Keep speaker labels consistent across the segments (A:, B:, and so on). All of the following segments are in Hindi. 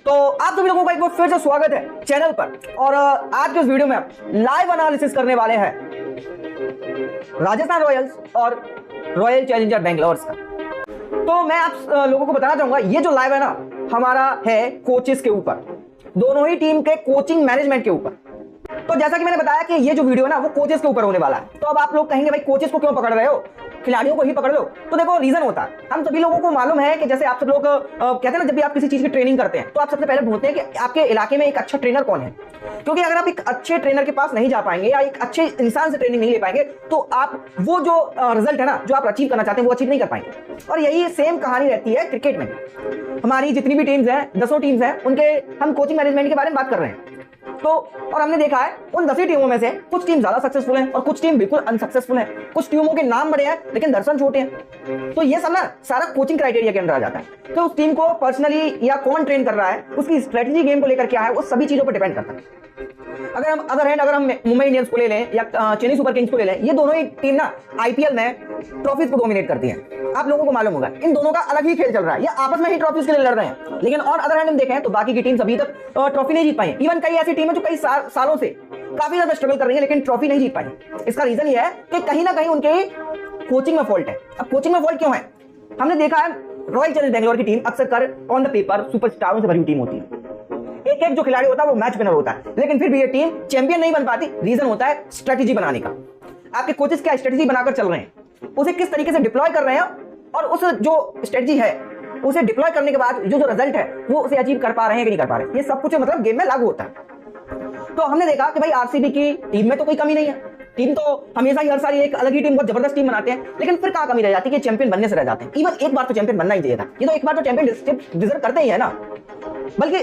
A: तो आप सभी लोगों का एक बार फिर से स्वागत है चैनल पर। और आज के इस वीडियो में लाइव एनालिसिस करने वाले हैं राजस्थान रॉयल्स और रॉयल चैलेंजर बेंगलोर का। तो मैं आप लोगों को बताना चाहूंगा ये जो लाइव है ना हमारा है कोचेस के ऊपर, दोनों ही टीम के कोचिंग मैनेजमेंट के ऊपर। तो जैसा कि मैंने बताया कि ये जो वीडियो है ना वो कोचेस के ऊपर होने वाला है। तो अब आप लोग कहेंगे भाई कोचेस को क्यों पकड़ रहे हो, खिलाड़ियों को ही पकड़ लो। तो देखो रीजन होता है, हम सभी लोगों को मालूम है कि जैसे आप सब लोग कहते हैं ना, जब भी आप किसी चीज की ट्रेनिंग करते हैं तो आप सबसे पहले ढूंढते हैं कि आपके इलाके में एक अच्छा ट्रेनर कौन है। क्योंकि अगर आप एक अच्छे ट्रेनर के पास नहीं जा पाएंगे या एक अच्छे इंसान से ट्रेनिंग नहीं ले पाएंगे तो आप वो जो रिजल्ट है ना जो आप अचीव करना चाहते हैं वो अचीव नहीं कर पाएंगे। और यही सेम कहानी रहती है क्रिकेट में। हमारी जितनी भी टीम्स हैं, 10 टीम्स हैं, उनके हम कोचिंग मैनेजमेंट के बारे में बात कर रहे हैं। तो और हमने देखा है उन 10 टीमों में से कुछ टीम ज्यादा सक्सेसफुल हैं और कुछ टीम बिल्कुल अनसक्सेसफुल हैं। कुछ टीमों के नाम बड़े हैं लेकिन दर्शन छोटे हैं। तो ये सब ना सारा कोचिंग क्राइटेरिया के अंदर आ जाता है। तो उस टीम को पर्सनली या कौन ट्रेन कर रहा है, उसकी स्ट्रेटजी गेम को लेकर क्या है, वो सभी चीजों पर डिपेंड करता है। अगर हम मुंबई इंडियंस को ले लें या चेन्नई सुपर किंग्स को ले लें, ये दोनों ही टीम ना आईपीएल में ट्रॉफीज को डोमिनेट करती हैं। आप लोगों को मालूम होगा इन दोनों का अलग ही खेल चल रहा है, ये आपस में ही ट्रॉफीज के लिए लड़ रहे हैं। लेकिन और अदर हैंड हम देखें तो बाकी की टीम्स अभी तक ट्रॉफी नहीं जीत पाई। इवन कई ऐसी टीम है जो कई सालों से काफी ज्यादा स्ट्रगल कर रही है लेकिन ट्रॉफी नहीं जीत पाई। इसका रीजन ये है कि कहीं ना कहीं उनके कोचिंग में फॉल्ट है। अब कोचिंग में फॉल्ट क्यों है, हमने देखा है रॉयल चैलेंजर बेंगलोर की टीम अक्सर कर ऑन द पेपर सुपरस्टारों से भरी हुई टीम होती है। एक एक जो खिलाड़ी होता है वो मैच विनर होता है, लेकिन फिर भी ये टीम चैंपियन नहीं बन पाती। रीजन होता है स्ट्रेटजी बनाने का। आपके कोचेस क्या स्ट्रेटजी बनाकर चल रहे हैं, उसे किस तरीके से डिप्लॉय कर रहे हैं और उस जो स्ट्रेटजी है उसे डिप्लॉय करने के बाद जो रिजल्ट है वो उसे अचीव कर पा रहे हैं कि नहीं कर पा रहे हैं, ये सब कुछ मतलब गेम में लागू होता है। तो हमने देखा कि भाई आरसीबी की टीम में तो कोई कमी नहीं है। टीम तो हमेशा ही हर साल एक अलग ही टीम बहुत जबरदस्त टीम बनाते हैं, लेकिन फिर कहां कमी रह जाती है कि चैंपियन बनने से रह जाते हैं। इवन एक बार तो चैंपियन बनना ही चाहिए था, ये तो एक बार तो चैंपियन डिजर्व करते ही है ना। बल्कि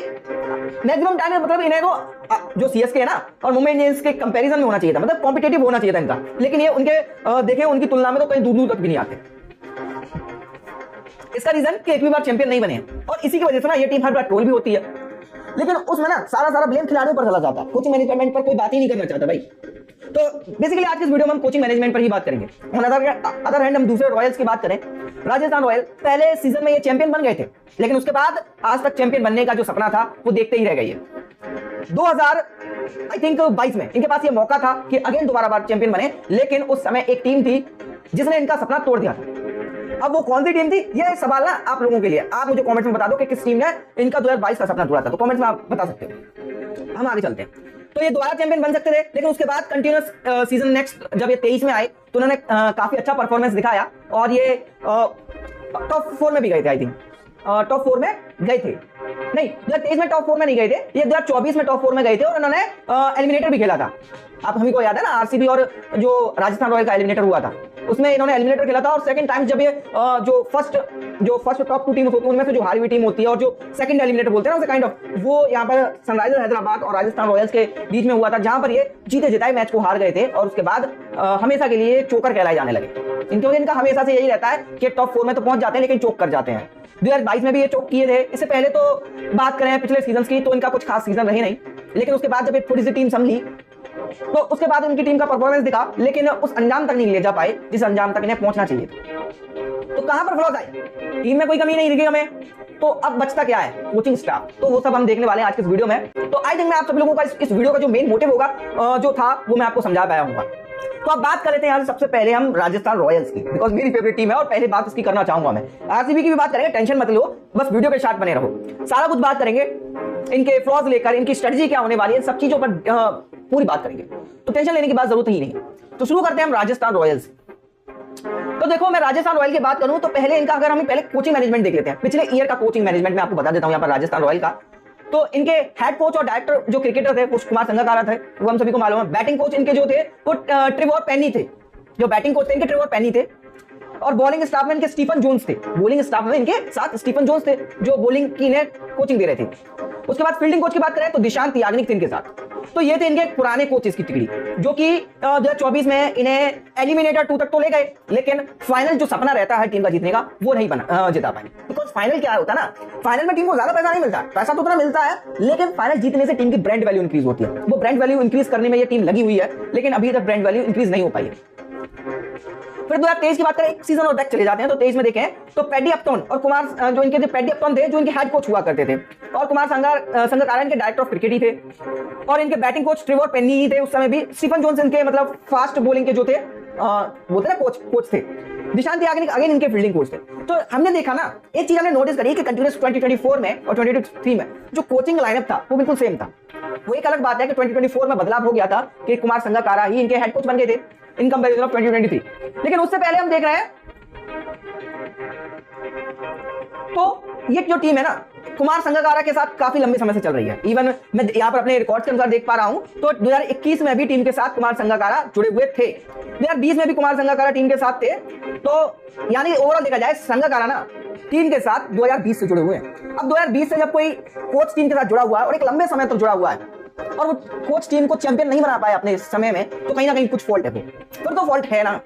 A: मैक्सिमम टाइम मतलब इन्हें तो जो सीएसके है ना और मुंबई इंडियंस के कंपैरिजन में होना चाहिए था, मतलब कॉम्पिटिटिव होना चाहिए था इनका। लेकिन ये उनके देखें उनकी तुलना में तो कहीं दूर दूर तक भी नहीं आते। इसका रीजन कि एक भी बार चैंपियन नहीं बने और इसी की वजह से ना ये टीम हर बार ट्रोल भी होती है। लेकिन उसमें ना सारा ब्लेम खिलाड़ियों पर चला जाता है, कोचिंग मैनेजमेंट पर कोई बात ही नहीं करना चाहता भाई। तो बेसिकली आज के इस वीडियो में हम कोचिंग मैनेजमेंट पर ही बात करेंगे। अदर हैंड हम दूसरे रॉयल्स की बात करें, राजस्थान रॉयल पहले सीजन में ये चैंपियन बन गए थे, लेकिन उसके बाद आज तक चैंपियन बनने का जो सपना था वो देखते ही रह गई है। 2022 में इनके पास ये मौका था कि अगेन दोबारा बार चैंपियन बने, लेकिन उस समय एक टीम थी जिसने इनका सपना तोड़ दिया था। अब वो कौन सी टीम थी, ये सवाल ना आप लोगों के लिए। आप मुझे कमेंट्स में बता दो कि किस टीम ने इनका 2022 का सपना तोड़ा था, तो कमेंट्स में आप बता सकते हो। हम आगे चलते हैं। तो ये दोबारा चैंपियन बन सकते थे, लेकिन उसके बाद कंटिन्यूअस सीजन नेक्स्ट जब ये 23 में आए तो उन्होंने काफी अच्छा परफॉर्मेंस दिखाया और ये टॉप 4 में भी गए थे। आई थिंक टॉप 4 में गए थे, नहीं 2023 में टॉप 4 में नहीं गए थे, ये 2024 में टॉप 4 में गए थे और उन्होंने एलिमिनेटर भी खेला था। आप हमें को याद है ना आरसीबी और जो राजस्थान रॉयल का एलिमिनेटर हुआ था उसमें इन्होंने एलिमिनेटर खेला था। और सेकंड टाइम जब ये जो फर्स्ट टॉप 2 टीम्स होती है उनमें से जो हारी हुई टीम होती है और जो सेकंड एलिमिनेटर बोलते हैं ना, काइंड ऑफ वो यहाँ पर सनराइजर्स हैदराबाद और राजस्थान रॉयल्स के बीच में हुआ था, जहां पर ये जीते जिताए मैच को हार गए थे और उसके बाद हमेशा के लिए चोकर कहलाए जाने लगे। इनका हमेशा से यही रहता है कि टॉप 4 में तो पहुंच जाते हैं लेकिन चोक कर जाते हैं। 2022 में भी ये चोक किए थे। इससे पहले तो बात करें पिछले सीजन की तो इनका कुछ खास सीजन रहे नहीं, लेकिन उसके बाद जब एक थोड़ी सी टीम संभली तो उसके बाद उनकी टीम का परफॉर्मेंस दिखा, लेकिन उस अंजाम तक नहीं ले जा पाए जिस अंजाम तक इन्हें पहुंचना चाहिए। तो कहां पर फ्लॉज आए, टीम में कोई कमी नहीं दिखी हमें, तो अब बचता क्या है, कोचिंग स्टाफ। तो वो सब हम देखने वाले हैं आज के इस वीडियो में। तो आई थिंक मैं आप सब लोगों का इस वीडियो का जो मेन मोटिव होगा जो था वो मैं आपको समझा पाया हूँ। तो अब बात कर लेते हैं सबसे पहले हम राजस्थान रॉयल्स की, बिकॉज मेरी फेवरेट टीम है और पहले बात इसकी करना चाहूंगा मैं। आरसीबी की भी बात करेंगे, टेंशन मत लो, बस वीडियो के साथ बने रहो। सारा कुछ बात करेंगे, इनके फ्लॉज लेकर इनकी स्ट्रेटजी क्या होने वाली है, सब चीजों पर पूरी बात करेंगे, तो टेंशन लेने की बात जरूरत ही नहीं। तो शुरू करते हैं हम राजस्थान रॉयल्स। तो देखो मैं राजस्थान रॉयल की बात करूं तो पहले इनका अगर हम पहले कोचिंग मैनेजमेंट देख लेते हैं, पिछले ईयर का कोचिंग मैनेजमेंट मैं आपको बता देता हूं यहाँ पर राजस्थान रॉयल का। तो इनके हेड कोच और डायरेक्टर जो क्रिकेटर थे कुमार संगकारा थे, वो हम सभी को मालूम है। बैटिंग कोच इनके जो थे वो ट्रेवर पेनी थे, जो बैटिंग कोच थे इनके ट्रेवर पेनी थे। और बॉलिंग स्टाफ में इनके स्टीफन जोन्स थे, बॉलिंग स्टाफ में इनके साथ स्टीफन जोन्स थे जो बॉलिंग की इन्हें कोचिंग दे रहे थे। उसके बाद फील्डिंग कोच की बात करें तो दिशांत याग्निक थे इनके साथ। तो ये थे इनके पुराने कोचेस की टिकड़ी, जो कि 2024 में इन्हें एलिमिनेटर 2 तक तो ले गए, लेकिन फाइनल जो सपना रहता है टीम का जीतने का वो नहीं बना जिता पाए। बिकॉज फाइनल क्या होता है ना, फाइनल में टीम को ज्यादा पैसा नहीं मिलता, पैसा तो उतना मिलता है, लेकिन फाइनल जीतने से टीम की ब्रांड वैल्यू इंक्रीज होती है। वो ब्रांड वैल्यू इंक्रीज करने में ये टीम लगी हुई है, लेकिन अभी तक ब्रांड वैल्यू इंक्रीज नहीं हो पाई है। फिर 2023 की बात करें, एक सीजन और बैक चले जाते हैं तो 23 में देखें तो पैडी अपटन और कुमार जो इनके पैडी अपटन थे जो इनके हेड कोच हुआ करते थे, और कुमार संगकारा इनके डायरेक्टर ऑफ क्रिकेट ही थे, और इनके बैटिंग कोच ट्रेवर पेन्नी ही थे उस समय भी। स्टीफन जोन्स इनके मतलब फास्ट बॉलिंग के जो थे बोलते ना कोच थे। दिशांत त्यागनी अगेन इनके फील्डिंग कोच थे। तो हमने देखा ना, एक चीज हमने नोटिस करी कि कंटिन्यूस 2024 में और 2023 में जो कोचिंग लाइनअप था वो बिल्कुल सेम था। वो एक अलग बात है कि 2024 में बदलाव हो गया था कि कुमार संगकारा ही इनके हेड कोच बन गए थे इन कंपैरिजन ऑफ 2023, लेकिन उससे पहले हम देख रहे हैं तो ये जो टीम है ना कुमार संगकारा के साथ काफी लंबे समय से चल रही है। इवन मैं यहाँ पर अपने रिकॉर्ड्स के अनुसार देख पा रहा हूं तो 2021 में भी टीम के साथ कुमार संगकारा जुड़े हुए थे, 2020 में भी कुमार संगकारा टीम के साथ थे। तो यानी ओवरऑल देखा जाए संगकारा ना टीम के साथ 2020 से जुड़े हुए हैं। अब 2020 से जब कोई कोच टीम के साथ जुड़ा हुआ है और एक लंबे समय तक जुड़ा हुआ है और वो कोच टीम को चैंपियन नहीं बना पाया अपने समय में, तो कहीं ना कहीं कुछ फॉल्ट है, फिर तो फॉल्ट है ना।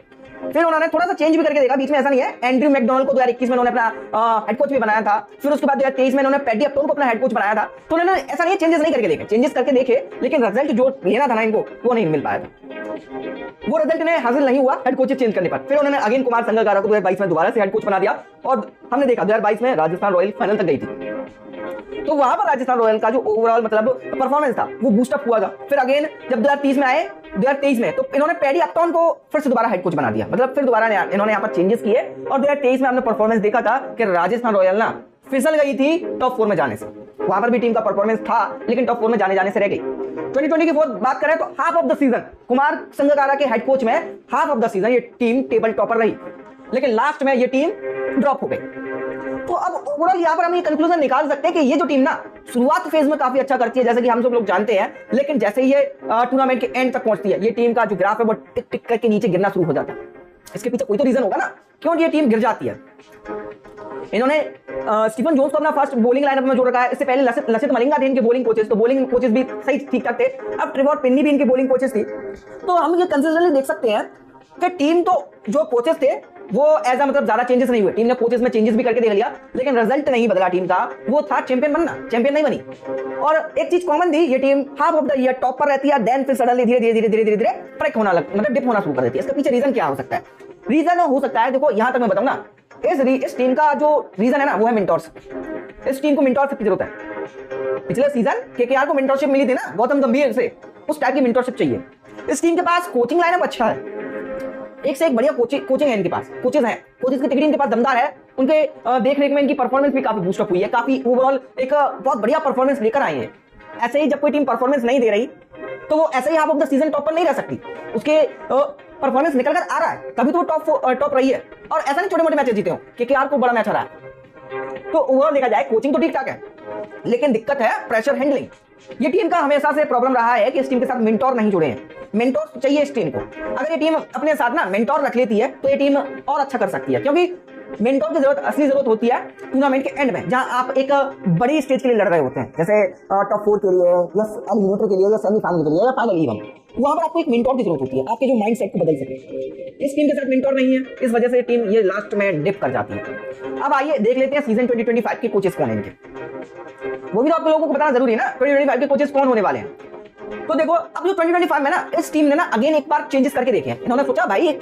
A: फिर उन्होंने थोड़ा सा चेंज भी करके देखा बीच में, ऐसा नहीं है। एंड्रयू मैकडोनाल्ड को 2021 में उन्होंने अपना हेड कोच भी बनाया था, फिर उसके बाद 2023 में उन्होंने पैडी अपटन को अपना हेड कोच बनाया था। तो उन्होंने ऐसा नहीं चेंजेस नहीं करके देखे, चेंजेस करके देखे, लेकिन रिजल्ट जो लेना था ना इनको वो नहीं मिल पाया था, वो रिजल्ट इन्हें हासिल नहीं हुआ हेड कोच चेंज करने पर। फिर उन्होंने अगेन कुमार संगकारा को 2022 में दोबारा से हेड कोच बना दिया और हमने देखा 2022 में राजस्थान रॉयल फाइनल तक गई थी। तो वहां पर राजस्थान रॉयल का जो ओवरऑल मतलब परफॉर्मेंस था वो बूस्टअप हुआ था। फिर अगेन जब 2030 में आए 2023 में तो इन्होंने पैडी अपटन को फिर से दोबारा हेड कोच बना दिया, मतलब फिर दोबारा इन्होंने यहाँ पर चेंजेस किए और 2023 में हमने परफॉर्मेंस देखा था कि राजस्थान रॉयल ना फिसल गई थी टॉप 4 में जाने से। वहां पर भी टीम का परफॉर्मेंस था लेकिन टॉप 4 में जाने से रह गई। 2020 की बात करें तो half of the season Kumar Sangakkara के हेड कोच में हाफ ऑफ द सीजन ये टीम टेबल टॉपर रही, लेकिन लास्ट में ये टीम ड्रॉप हो गई। तो अब ओवरऑल यहाँ पर हम ये कंक्लूजन निकाल सकते हैं कि ये जो टीम ना शुरुआत फेज में काफी अच्छा करती है जैसे कि हम सब लोग जानते हैं, लेकिन जैसे ही ये टूर्नामेंट के एंड तक पहुंचती है ये टीम का जो ग्राफ है वो टिक टिक करके नीचे गिरना शुरू हो जाता है। इसके पीछे कोई तो रीजन होगा ना क्यों ये टीम गिर जाती है। इन्होंने स्टीफन जोन्स को अपना फर्स्ट बॉलिंग लाइनअप में जोड़ रखा है। इससे पहले लसित मलिंगा थे इनके बॉलिंग कोचेस, तो बॉलिंग कोचेस भी सही ठीक ठाक थे। अब ट्रेवर पेन्नी भी इनके बॉलिंग कोचेस थी। तो हम ये कंसिस्टेंटली देख सकते हैं कि टीम तो जो कोचेस थे वो एज मतलब ज्यादा चेंजेस नहीं हुए, टीम ने कोचेस में चेंजेस भी करके देख लिया लेकिन रिजल्ट नहीं बदला टीम का, वो था चैंपियन बनना, चैंपियन नहीं बनी। और एक चीज कॉमन थी, ये team half of the year top पर रहती है, देन फिर सडनली धीरे धीरे ब्रेक होना मतलब डिप होना शुरू कर देती है। इसके पीछे रीजन क्या हो सकता है? रीजन हो सकता है, देखो यहां तक मैं बताऊं ना, इस टीम का जो रीजन है ना वो है मेंटोरशिप। इस टीम को मेंटोरशिप की जरूरत है। पिछले सीजन केकेआर को मेंटोरशिप मिली थी ना गौतम गंभीर से, उस टाइप की मेंटोरशिप चाहिए। इस टीम के पास कोचिंग लाइनअप अच्छा है, एक से एक बढ़िया कोचिंग है इनके पास, कोचेस हैं, कोचेस की टिकट इनके पास दमदार है, उनके देख रेख में इनकी परफॉर्मेंस भी काफी बूस्टअप हुई है, काफी ओवरऑल एक बहुत बढ़िया परफॉर्मेंस लेकर आई है। ऐसे ही जब कोई टीम परफॉर्मेंस नहीं दे रही तो वो ऐसे ही half of the season top पर नहीं रह सकती, उसके परफॉर्मेंस निकल कर आ रहा है तभी तो टॉप रही है। और ऐसा नहीं छोटे मोटे मैचेस जीते हो, केकेआर को बड़ा मैच हरा है। तो ओवरऑल देखा जाए कोचिंग तो ठीक ठाक है लेकिन दिक्कत है प्रेशर हैंडलिंग। ये टीम का हमेशा से प्रॉब्लम रहा है कि इस टीम के साथ मेंटोर नहीं जुड़े हैं। मेंटोर चाहिए इस टीम को, अगर ये टीम अपने साथ ना मेंटोर रख लेती है तो ये टीम और अच्छा कर सकती है, क्योंकि मेंटोर की जरूरत असली जरूरत होती है टूर्नामेंट के एंड में, जहां आप एक बड़ी स्टेज के लिए लड़ रहे होते हैं, जैसे टॉप 4 के लिए या एलिमिनेटर के लिए या सेमीफाइनल के लिए या फाइनल इवन, वहां पर आपको एक मेंटोर की जरूरत होती है, आपके जो माइंड सेट को बदल सके। इस टीम के साथ मेंटोर नहीं है, इस वजह से टीम ये लास्ट में डिप कर जाती है। अब आइए देख लेते हैं सीजन 2025 के कोचेस कौन है इनके, वो भी तो आप लोगों को बताना जरूरी है ना 2025 के कोचेस कौन होने वाले हैं। तो देखो अब जो 2025 में ना इस टीम ने ना अगेन एक बार चेंजेस करके देखे हैं। इन्होंने सोचा भाई एक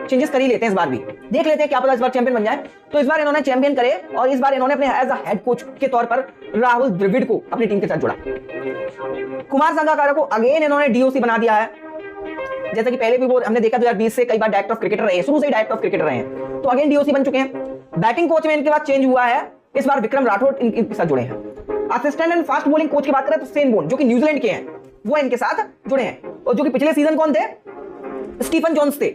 A: चेंजेस कर ही लेते हैं, इस बार भी देख लेते हैं क्या पता इस बार चैंपियन बन जाए। तो इस बार इन्होंने चैंपियन करे और इस बार इन्होंने अपने एज अ हेड कोच के तौर पर राहुल द्रविड़ को अपनी टीम के साथ जोड़ा। कुमार संगकारा को अगेन इन्होंने डीओसी बना दिया है, जैसे कि पहले भी वो हमने देखा 2020 से कई बार डायरेक्टर ऑफ क्रिकेटर रहे हैं, शुरू से ही डायरेक्टर ऑफ क्रिकेटर रहे हैं, तो अगेन डीओसी बन चुके हैं। बैटिंग कोच में इनके बाद चेंज हुआ है, इस बार विक्रम राठौड़ इनके साथ जुड़े हैं। Assistant and fast bowling coach की बात करें तो शेन वॉर्न जो कि न्यूजीलैंड के हैं वो इनके साथ जुड़े हैं, और जो कि पिछले सीजन कौन थे? स्टीफन जोन्स थे,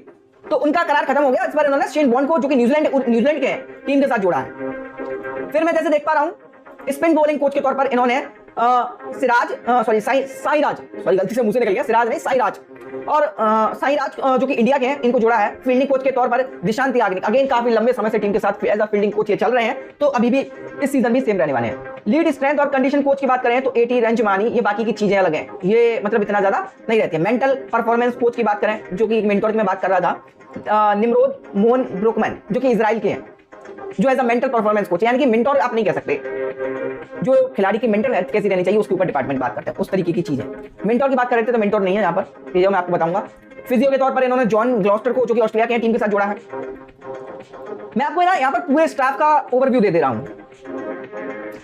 A: तो उनका करार खत्म हो गया। इस बार इन्होंने शेन वॉर्न को जो कि न्यूजीलैंड के हैं टीम के साथ जोड़ा है। फिर मैं जैसे देख पा रहा हूं स्पिन बॉलिंग कोच के तौर पर इन्होंने साईराज गलती से मुंह से निकल गया, सिराज नहीं साईराज, और साईराज जो कि इंडिया के हैं इनको जोड़ा है। फील्डिंग कोच के तौर पर दिशांत त्यागनी, अगेन काफी लंबे समय से टीम के साथ एज अ फील्डिंग कोच ये चल रहे हैं, तो अभी भी इस सीजन भी सेम रहने वाले हैं। लीड स्ट्रेंथ और कंडीशन कोच की बात करें तो एटी रंजमानी, ये बाकी की चीजें अलग हैं, ये मतलब इतना ज्यादा नहीं रहती है। मेंटल परफॉर्मेंस कोच की बात करें जो कि मेंटोर में बात कर रहा था, निमरोद मोहन ब्रोकमैन जो कि इजराइल के हैं, जो as a mental performance coach, यानी कि मेंटोर आप नहीं कह सकते, जो खिलाड़ी की मेंटल हेल्थ कैसी रहनी चाहिए उसके ऊपर डिपार्टमेंट बात करते हैं, उस तरीके की चीजें। मेंटोर की बात कर रहे थे तो मेंटोर नहीं है यहाँ पर, ये जो मैं आपको बताऊंगा। फिजियो के तौर पर इन्होंने जॉन ग्लॉस्टर को, जो कि ऑस्ट्रेलिया के टीम के साथ जोड़ा है। मैं आपको ना यहाँ पर पूरे स्टाफ का ओवरव्यू दे रहा हूँ,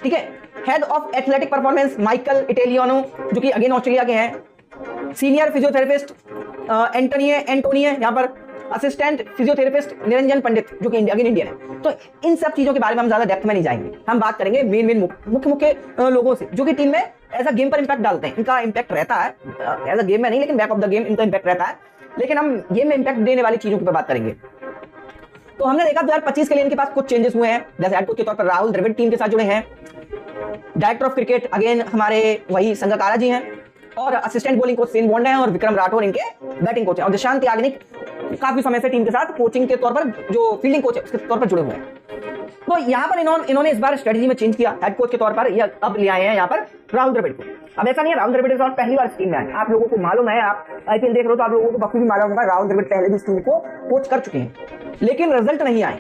A: ठीक है। Head of athletic performance Michael Italiano, जो कि अगेन ऑस्ट्रेलिया के हैं। सीनियर फिजियोथेरेपिस्ट एंटोनिए यहाँ पर। असिस्टेंट फिजियोथेरेपिस्ट निरंजन पंडित, जो कि अगेन इंडियन है। तो इन सब चीजों के बारे में हम ज्यादा डेप्थ में नहीं जाएंगे, हम बात करेंगे मेन मुख्य लोगों से, जो कि टीम में एज अ गेम पर इंपैक्ट डालते हैं। इनका इंपैक्ट रहता है एज अ गेम में नहीं, लेकिन बैक ऑफ द गेम इनका इंपैक्ट रहता है। लेकिन हम गेम में इंपैक्ट देने वाली चीजों की बात करेंगे। तो हमने देखा 2025 के लिए इनके पास कुछ चेंजेस हुए हैं, जैसे हेड कोच के तौर पर राहुल द्रविड़ टीम के साथ जुड़े हैं। डायरेक्टर ऑफ क्रिकेट अगेन हमारे वही संगकारा जी हैं, और assistant bowling coach Sen bond हैं, और विक्रम राठौर इनके बैटिंग कोच हैं, और दिशांत याग्निक काफी समय से टीम के साथ कोचिंग के तौर पर, जो फील्डिंग कोच है उसके तौर पर जुड़े हुए हैं। तो यहाँ पर इन्होंने इस बार स्ट्रेटजी में चेंज किया हेड कोच के तौर पर। ये अब ले आए हैं यहाँ पर राहुल द्रविड़ को। अब ऐसा नहीं है राहुल द्रविड़ के साथ पहली बार टीम में आए, आप लोगों को मालूम है, आप आईपीएल देख रहे हो तो आप लोगों को बखूबी मालूम होगा राहुल द्रविड़ पहले भी इस टीम को कोच कर चुके हैं, लेकिन रिजल्ट नहीं आए।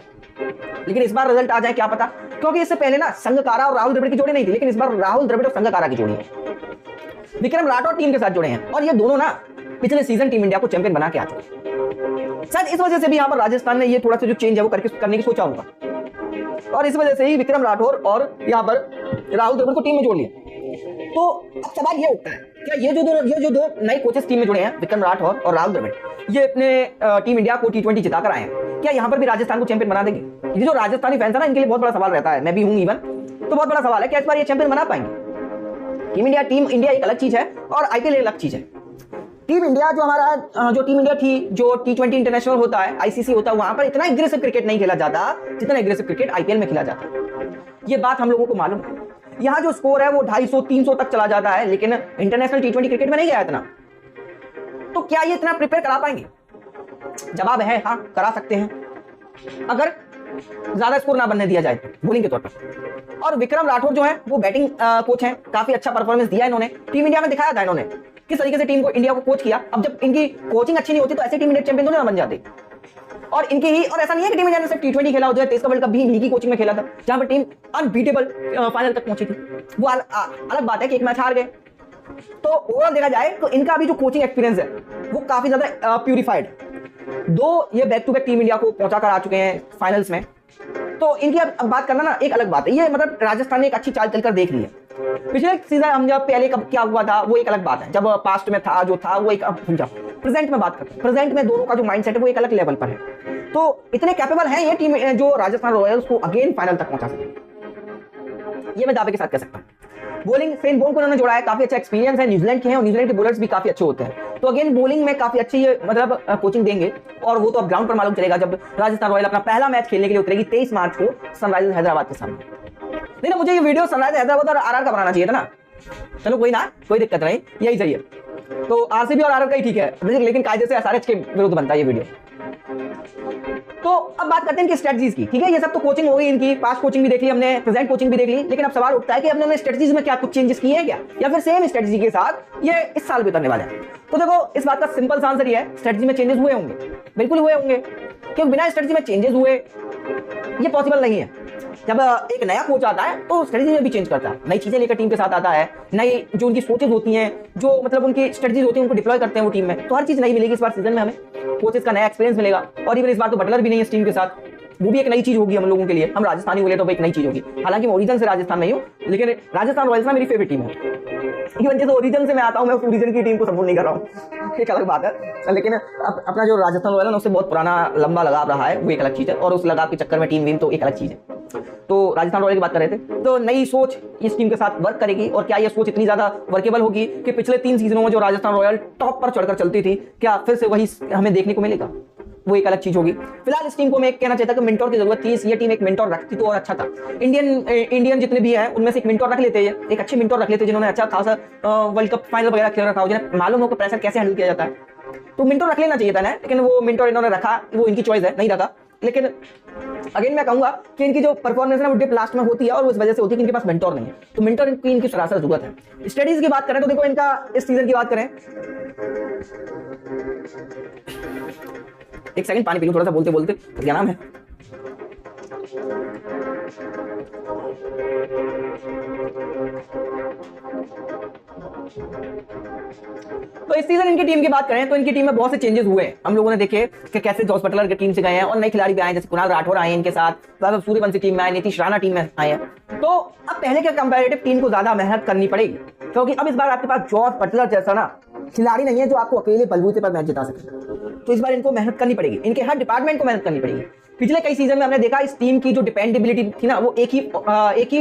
A: लेकिन इस बार रिजल्ट आ जाए क्या पता, क्योंकि इससे पहले ना संगकारा और राहुल द्रविड़ की जोड़ी नहीं थी, लेकिन इस बार राहुल द्रविड़ और संगकारा की जोड़ी है। विक्रम राठौर टीम के साथ जुड़े हैं, और ये दोनों ना पिछले सीजन टीम इंडिया को चैंपियन बना के आ चुके हैं। शायद इस वजह से भी यहाँ पर राजस्थान ने ये थोड़ा सा जो चेंज है वो करने की सोचा होगा, और इस वजह से ही विक्रम राठौर और यहाँ पर राहुल द्रविड़ को टीम में जोड़ लिया। तो अब सवाल ये उठता है, क्या ये जो दो नए कोचेस टीम में जुड़े हैं, विक्रम राठौर और राहुल द्रविड़, ये अपने टीम इंडिया को T20 जिताकर आए हैं, क्या यहाँ पर भी राजस्थान को चैंपियन बना देंगे? ये जो राजस्थानी फैंस है ना, इनके लिए बहुत बड़ा सवाल रहता है, मैं भी हूं इवन, तो बहुत बड़ा सवाल है क्या इस बार ये चैंपियन बना पाएंगे? टीम इंडिया एक अलग चीज है और आईपीएल एक अलग चीज है। टीम इंडिया जो हमारा जो टीम इंडिया थी, जो T20 इंटरनेशनल होता है, आईसीसी होता है, वहां पर इतना एग्रेसिव क्रिकेट नहीं खेला जाता जितना एग्रेसिव क्रिकेट आईपीएल में खेला जाता है। ये बात हम लोगों को मालूम है। यहाँ जो स्कोर है वो 250-300 तक चला जाता है, लेकिन इंटरनेशनल T20 क्रिकेट में नहीं गया इतना। तो क्या ये इतना प्रिपेयर करा पाएंगे? जवाब है हाँ, करा सकते हैं, अगर ज्यादा स्कोर ना बनने दिया जाए बॉलिंग के तौर पर। और विक्रम राठौर जो है वो बैटिंग कोच हैं, काफी अच्छा परफॉर्मेंस दिया इन्होंने, टीम इंडिया में दिखाया था इन्होंने किस तरीके से टीम को इंडिया को कोच किया। अब जब इनकी कोचिंग अच्छी नहीं होती तो ऐसे टीम इंडिया चैंपियन तो ना बन जाते। और इनकी ही, और ऐसा नहीं है कि टीम इंडिया ने सिर्फ T20 खेला, 2023 का वर्ल्ड कप भी इन्हीं की कोचिंग में खेला था, जहां पर टीम अनबीटेबल फाइनल तक पहुंची थी। वो अलग बात है कि एक मैच हार गए। तो ओवरऑल देखा जाए तो इनका अभी जो कोचिंग एक्सपीरियंस है वो काफी ज्यादा प्यूरिफाइड। दो ये back to back team India को पहुंचा कर आ चुके हैं फाइनल्स में, तो इनकी अब बात करना ना एक अलग बात है। ये मतलब राजस्थान ने एक अच्छी चाल चलकर देख ली है। पिछले सीजन हम जब पहले कब क्या हुआ था वो एक अलग बात है, जब पास्ट में था जो था वो एक, अब भूल जाओ, प्रेजेंट में बात करते हैं। प्रेजेंट में दोनों का जो माइंडसेट है वो एक अलग लेवल पर है। तो इतने कैपेबल हैं ये टीम जो राजस्थान रॉयल्स को अगेन फाइनल तक पहुंचा सके, ये मैं दावे के साथ कह सकता हूं। बॉलिंग सेन बॉन्ड को उन्होंने जोड़ा है, काफी अच्छा एक्सपीरियंस है, न्यूजीलैंड के हैं और न्यूजीलैंड के बॉलर्स भी काफी अच्छे होते हैं। तो अगेन बॉलिंग में काफी अच्छी मतलब कोचिंग देंगे, और वो तो अब ग्राउंड पर मालूम चलेगा जब राजस्थान रॉयल अपना पहला मैच खेलने के लिए उतरेगी 23 मार्च को सनराइजर्स हैदराबाद के सामने। नहीं ना, मुझे ये वीडियो सनराइजर्स हैदराबाद और आरआर का बनाना चाहिए था ना, चलो कोई ना, कोई दिक्कत नहीं, यही सही है। तो आरसीबी और आरआर का ही ठीक है, लेकिन कायदे से एसआरएच के विरुद्ध बनता है ये वीडियो। तो अब बात करते हैं इनकी स्ट्रेटजीज की, ठीक है। ये सब तो कोचिंग हो गई इनकी, पास्ट कोचिंग भी देख ली हमने, प्रेजेंट कोचिंग भी देख ली, लेकिन अब सवाल उठता है कि हमने स्ट्रेटजीज में क्या कुछ चेंजेस किए हैं क्या, या फिर सेम स्ट्रेटजी के साथ ये इस साल भी उतरने वाले हैं। तो देखो इस बात का सिंपल सा आंसर ये है, स्ट्रेटजी में चेंजेस हुए होंगे, बिल्कुल हुए होंगे, क्योंकि बिना स्ट्रेटजी में चेंजेस हुए ये पॉसिबल नहीं है। जब एक नया कोच आता है तो स्ट्रेटजी में भी चेंज करता है, नई चीजें लेकर टीम के साथ आता है, नई जो उनकी सोचेज होती हैं, जो मतलब उनकी स्ट्रेटजीज होती हैं उनको डिप्लॉय करते हैं वो टीम में। तो हर चीज नई मिलेगी इस बार सीजन में, हमें कोचेस का नया एक्सपीरियंस मिलेगा। और इवन इस बार तो बटलर भी नहीं है इस टीम के साथ, वो भी एक नई चीज होगी हम लोगों के लिए, हम राजस्थानी बोले तो वो एक नई चीज होगी। हालांकि मैं ओरिजिन से राजस्थान नहीं हूँ, लेकिन राजस्थान रॉयल्स ना मेरी फेवरेट टीम है। इवन जैसे ओरिजिन से मैं आता हूँ, मैं उस ओरिजिन की टीम को सपोर्ट नहीं कर रहा हूँ, एक अलग बात है। लेकिन अपना जो राजस्थान रॉयल है उससे बहुत पुराना लंबा लगाव रहा है, वो एक अलग चीज है, और उस लगाव के चक्कर में टीम विन तो एक अलग चीज है। तो राजस्थान रॉयल की बात कर रहे थे, तो नई सोच इस टीम के साथ वर्क करेगी, और क्या ये सोच इतनी ज्यादा वर्केबल होगी कि पिछले 3 सीजनों में जो राजस्थान रॉयल टॉप पर चढ़कर चलती थी, क्या फिर से वही हमें देखने को मिलेगा? वो एक अलग चीज होगी। फिलहाल इस टीम को मैं कहना चाहता कि मेंटोर की जरूरत थी, ये टीम एक मेंटोर रखती तो और अच्छा था। इंडियन जितने भी हैं उनमें से एक मेंटोर रख लेते, एक अच्छे मेंटोर रख लेते जिन्होंने अच्छा खासा वर्ल्ड कप फाइनल वगैरह खेल रखा हो, जिन्हें मालूम हो कि प्रेशर कैसे हैंडल किया जाता है। तो मेंटोर रख लेना चाहिए था ना, लेकिन वो मेंटोर इन्होंने रखा, वो इनकी चॉइस है, नहीं रखा। लेकिन अगेन मैं कहूंगा कि इनकी जो परफॉर्मेंस है वो डिप लास्ट में होती है, और उस वजह से होती है कि इनके पास मेंटोर नहीं है। तो मेंटोर की इनकी सरासर जरूरत है। स्टडीज की बात करें तो देखो इनका इस सीजन की बात करें, एक सेकंड पानी पी लूं थोड़ा सा बोलते बोलते, क्या नाम है? तो इस सीजन इनकी टीम की बात करें तो इनकी टीम में बहुत से चेंजेस हुए हैं। हम लोगों ने देखे कि कैसे जॉस बटलर की टीम से गए हैं और नए खिलाड़ी भी आए, जैसे कुणाल राठौर आए इनके साथ, वैभव सूर्यवंशी टीम में आए, नीतीश राणा टीम में आए हैं। तो अब पहले के कंपैरेटिव टीम को ज्यादा मेहनत करनी पड़ेगी, क्योंकि अब इस बार आपके पास जॉस बटलर जैसा ना खिलाड़ी नहीं है जो आपको अकेले बलबूते पर मैच जिता सके। तो इस बार इनको मेहनत करनी पड़ेगी, इनके हर डिपार्टमेंट को मेहनत करनी पड़ेगी। पिछले कई सीजन में हमने देखा इस टीम की जो डिपेंडेबिलिटी थी ना, वो एक ही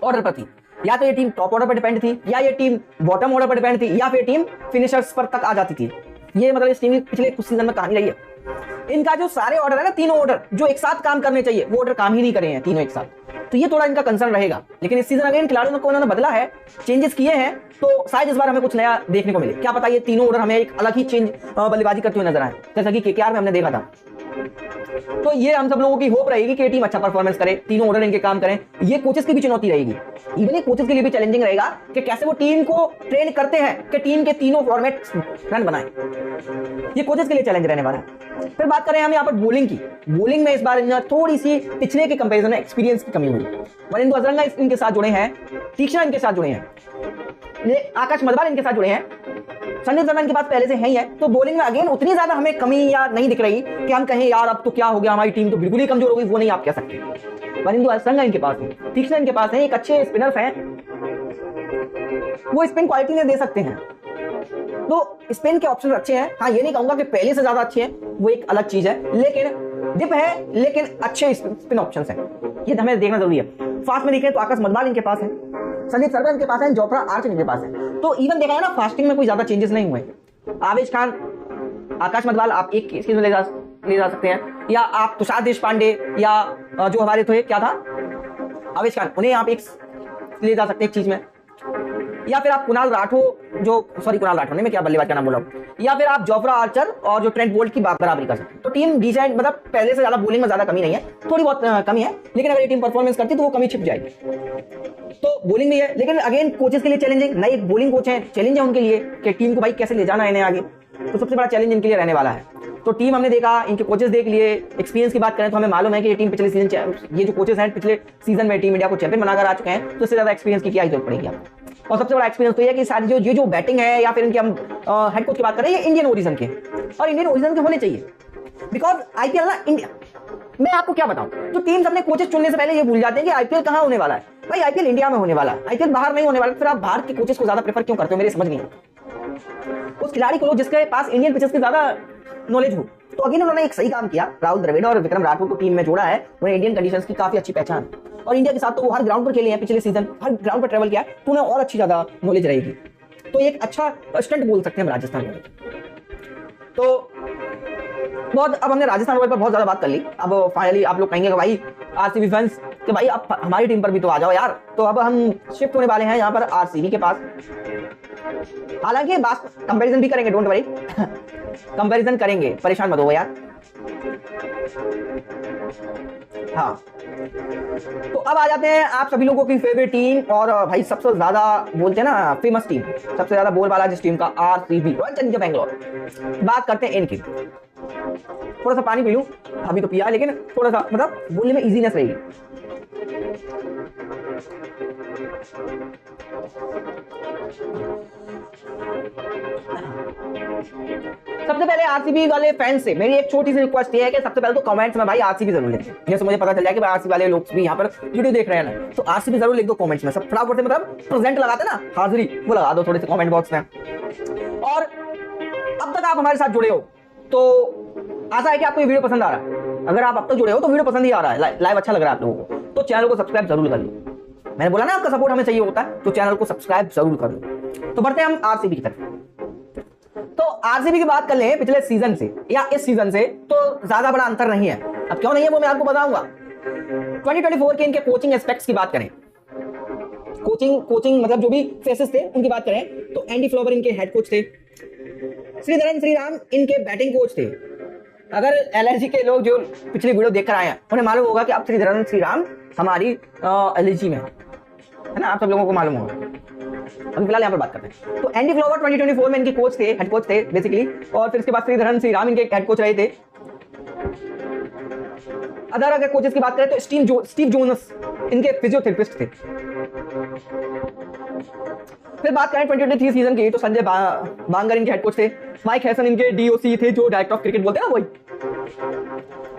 A: ऑर्डर पर थी। या तो ये टीम टॉप ऑर्डर पर डिपेंड थी, या ये टीम बॉटम ऑर्डर पर डिपेंड थी, या फिर टीम फिनिशर्स पर तक आ जाती थी। ये मतलब इस टीम की पिछले कुछ सीजन में कहानी रही है। इनका जो सारे ऑर्डर है ना, तीनों ऑर्डर जो एक साथ काम करने चाहिए, वो ऑर्डर काम ही नहीं करे हैं तीनों एक साथ। तो ये थोड़ा इनका कंसर्न रहेगा। लेकिन इस सीजन अगर इन खिलाड़ियों को उन्होंने बदला है, चेंजेस किए हैं, तो शायद इस बार हमें कुछ नया देखने को मिले। क्या पता ये तीनों ऑर्डर हमें एक अलग ही चेंज बल्लेबाजी करते हुए नजर आए, जैसा कि केकेआर में हमने देखा था। तो ये हम सब लोगों की होप रहेगी कि ये टीम अच्छा परफॉर्मेंस करे, तीनों ऑर्डर इनके काम करें। ये कोचेस की भी चुनौती रहेगी, इवन ये कोचेस के लिए भी चैलेंजिंग रहेगा कि कैसे वो टीम को ट्रेन करते हैं कि टीम के तीनों फॉर्मेट रन बनाएं। ये कोचेस के लिए चैलेंज रहने वाला है। फिर बात करें हम यहाँ पर बॉलिंग की। बॉलिंग में इस बार थोड़ी सी पिछले के कंपैरिजन में एक्सपीरियंस की कमी हुई। वरिंदु हजरंगा इनके साथ जुड़े हैं, तीक्ष्णा इनके साथ जुड़े हैं, आकाश मधवाल इनके साथ जुड़े हैं, संजू सैमसन के पास पहले से है ही है। तो बॉलिंग में अगेन उतनी ज्यादा हमें कमी या नहीं दिख रही कि हम कहें यार अब तो क्या हो गया, हमारी टीम तो बिल्कुल ही कमजोर हो गई, वो नहीं आप कह सकते। वरिंदु हजरंगा इनके पास है, तीक्ष्णा इनके पास है, एक अच्छे स्पिनर्स हैं, वो स्पिन क्वालिटी में दे सकते हैं। तो स्पिन के ऑप्शन अच्छे हैं। हाँ, ये नहीं कहूंगा कि पहले से ज्यादा अच्छे हैं, वो एक अलग चीज है, लेकिन डिप है, लेकिन अच्छे स्पिन ऑप्शंस हैं, ये हमें देखना जरूरी है। फास्ट में देखें तो आकाश मधवाल इनके पास है, संदीप सरगम इनके पास है, जोफ्रा आर्चर इनके पास है। तो इवन देखा है ना, फास्टिंग में कोई ज्यादा चेंजेस नहीं हुए। आवेश खान, आकाश मधवाल आप एक केस में ले जा सकते हैं, या आप तुषार देशपांडे या जो हमारे थे क्या था आवेश खान, उन्हें आप एक ले जा सकते हैं एक चीज में, या फिर आप कुणाल राठौर कुणाल राठौर नहीं, मैं क्या बल्लेबाज का नाम बोला, या फिर आप जोफ्रा आर्चर और जो ट्रेंट बोल्ट की बराबरी कर सकते हैं। तो टीम डिसाइड, मतलब पहले से ज्यादा बॉलिंग में ज्यादा कमी नहीं है, थोड़ी बहुत कमी है, लेकिन अगर ये टीम परफॉर्मेंस करती है तो वो कमी छिप जाएगी। तो बॉलिंग भी है, लेकिन अगेन कोचेस के लिए चैलेंजिंग, नए बॉलिंग कोच हैं, चैलेंज है उनके लिए कि टीम को भाई कैसे ले जाना है इन्हें आगे। तो सबसे बड़ा चैलेंज इनके लिए रहने वाला है। तो टीम हमने देखा, इनके कोचेस देख लिए, एक्सपीरियंस की बात करें तो हमें मालूम है कि ये टीम पिछले सीजन, ये जो कोचेस हैं पिछले सीजन में टीम इंडिया को चैंपियन बनाकर आ चुके हैं, तो इससे ज्यादा एक्सपीरियंस की क्या जरूरत पड़ेगी आपको। और सबसे बड़ा एक्सपीरियंस तो ये है कि सारी जो बैटिंग है, या फिर इनके हम हेड कोच की बात करें, ये इंडियन ओरिजिन के, और इंडियन ओरिजिन के होने चाहिए। बिकॉज आईपीएल ना इंडिया, मैं आपको क्या बताऊं, जो टीम्स अपने कोचेस चुनने से पहले ये भूल जाते हैं कि आईपीएल कहां होने वाला है। भाई आईपीएल इंडिया में होने वाला है, आईपीएल बाहर नहीं होने वाला। फिर आप बाहर के कोचेस को ज्यादा प्रेफर क्यों करते हो, मेरे समझ नहीं आता। उस खिलाड़ी को लो जिसके पास इंडियन पिचेस की ज्यादा नॉलेज हो। तो अगेन उन्होंने एक सही काम किया, राहुल द्रविड़ और विक्रम राठौर को टीम में जोड़ा है, उन्हें इंडियन कंडीशंस की काफी अच्छी पहचान, और इंडिया के साथ तो वो हर ग्राउंड पर खेले हैं पिछले सीजन, हर ग्राउंड पर ट्रेवल किया, तो उन्हें और अच्छी ज्यादा नॉलेज रहेगी। तो एक अच्छा स्टंट बोल सकते हैं हम राजस्थान में। तो बहुत, अब हमने राजस्थान रॉयल पर बहुत ज्यादा बात कर ली। अब फाइनली आप लोग कहेंगे कि भाई आरसीबी फैंस कि भाई आप हमारी टीम पर भी तो आ जाओ यार। तो अब हम शिफ्ट होने वाले हैं यहाँ पर आरसीबी के पास। हालांकि बात कंपैरिजन भी करेंगे, डोंट वरी कंपैरिजन करेंगे, परेशान मत हो यार। हाँ, तो अब आ जाते हैं आप सभी लोगों की फेवरेट टीम, और भाई सबसे ज्यादा बोलते हैं ना फेमस टीम, सबसे ज्यादा बोल वाला जिस टीम का, आरसीबी, रॉयल चैलेंजर्स बैंगलोर। बात करते हैं इनकी। थोड़ा सा पानी पी लूं, अभी तो पिया, लेकिन थोड़ा सा मतलब बोलने में इजीनेस रहेगी। सबसे पहले आरसीबी वाले फैंस से मेरी एक छोटी सी रिक्वेस्ट ये है कि सबसे पहले तो कमेंट्स में भाई आरसीबी जरूर लिखें, जैसे मुझे पता चल जाए कि भाई आरसीबी वाले लोग भी यहाँ पर वीडियो देख रहे हैं ना, तो आरसीबी जरूर लिख दो कमेंट्स में। सब फटाफट से मतलब प्रेजेंट लगाते ना, हाजिरी, वो लगा दो थोड़े से कमेंट बॉक्स में। और अब तक आप हमारे साथ जुड़े हो तो आशा है कि आपको ये वीडियो पसंद आ रहा है। अगर आप अब तक जुड़े हो तो वीडियो पसंद ही आ रहा है, लाइव अच्छा लग रहा है आप लोगों को, तो चैनल को सब्सक्राइब जरूर कर लो। मैंने बोला ना आपका सपोर्ट हमें चाहिए होता है, तो चैनल को सब्सक्राइब जरूर कर लो। तो बढ़ते हैं हम आरसीबी की तरफ। तो आरसीबी की बात कर लें पिछले सीजन से या इस सीजन से, तो ज्यादा बड़ा अंतर नहीं है। अब क्यों नहीं है वो मैं आपको बताऊंगा। 2024 के इनके कोचिंग एस्पेक्ट्स की बात करें, कोचिंग मतलब जो भी फेसेस थे उनकी बात करें, तो एंडी फ्लोवर इनके हेड कोच थे, श्रीधरन श्रीराम इनके बैटिंग कोच थे। अगर एलएसजी के लोग जो पिछली वीडियो देखकर आए हैं उन्हें मालूम होगा कि अब श्रीधरन श्रीराम हमारी एलएसजी में है ना, आप सब लोगों को मालूम होगा। अभी फिलहाल यहाँ पर बात करते हैं। तो एंडी फ्लोवर 2024 में इनके कोच थे, हेड कोच थे बेसिकली, और फिर इसके बाद श्रीधरन श्रीराम इनके हेड कोच रहे थे। अदर कोचेस की बात करें तो स्टीव जोनस इनके फिजियोथेरेपिस्ट थे। फिर बात करें 2023 सीजन की, तो संजय बांगर इनके हेड कोच थे, माइक हैसन इनके डीओसी थे, जो डायरेक्टर ऑफ क्रिकेट बोलते हैं ना वही।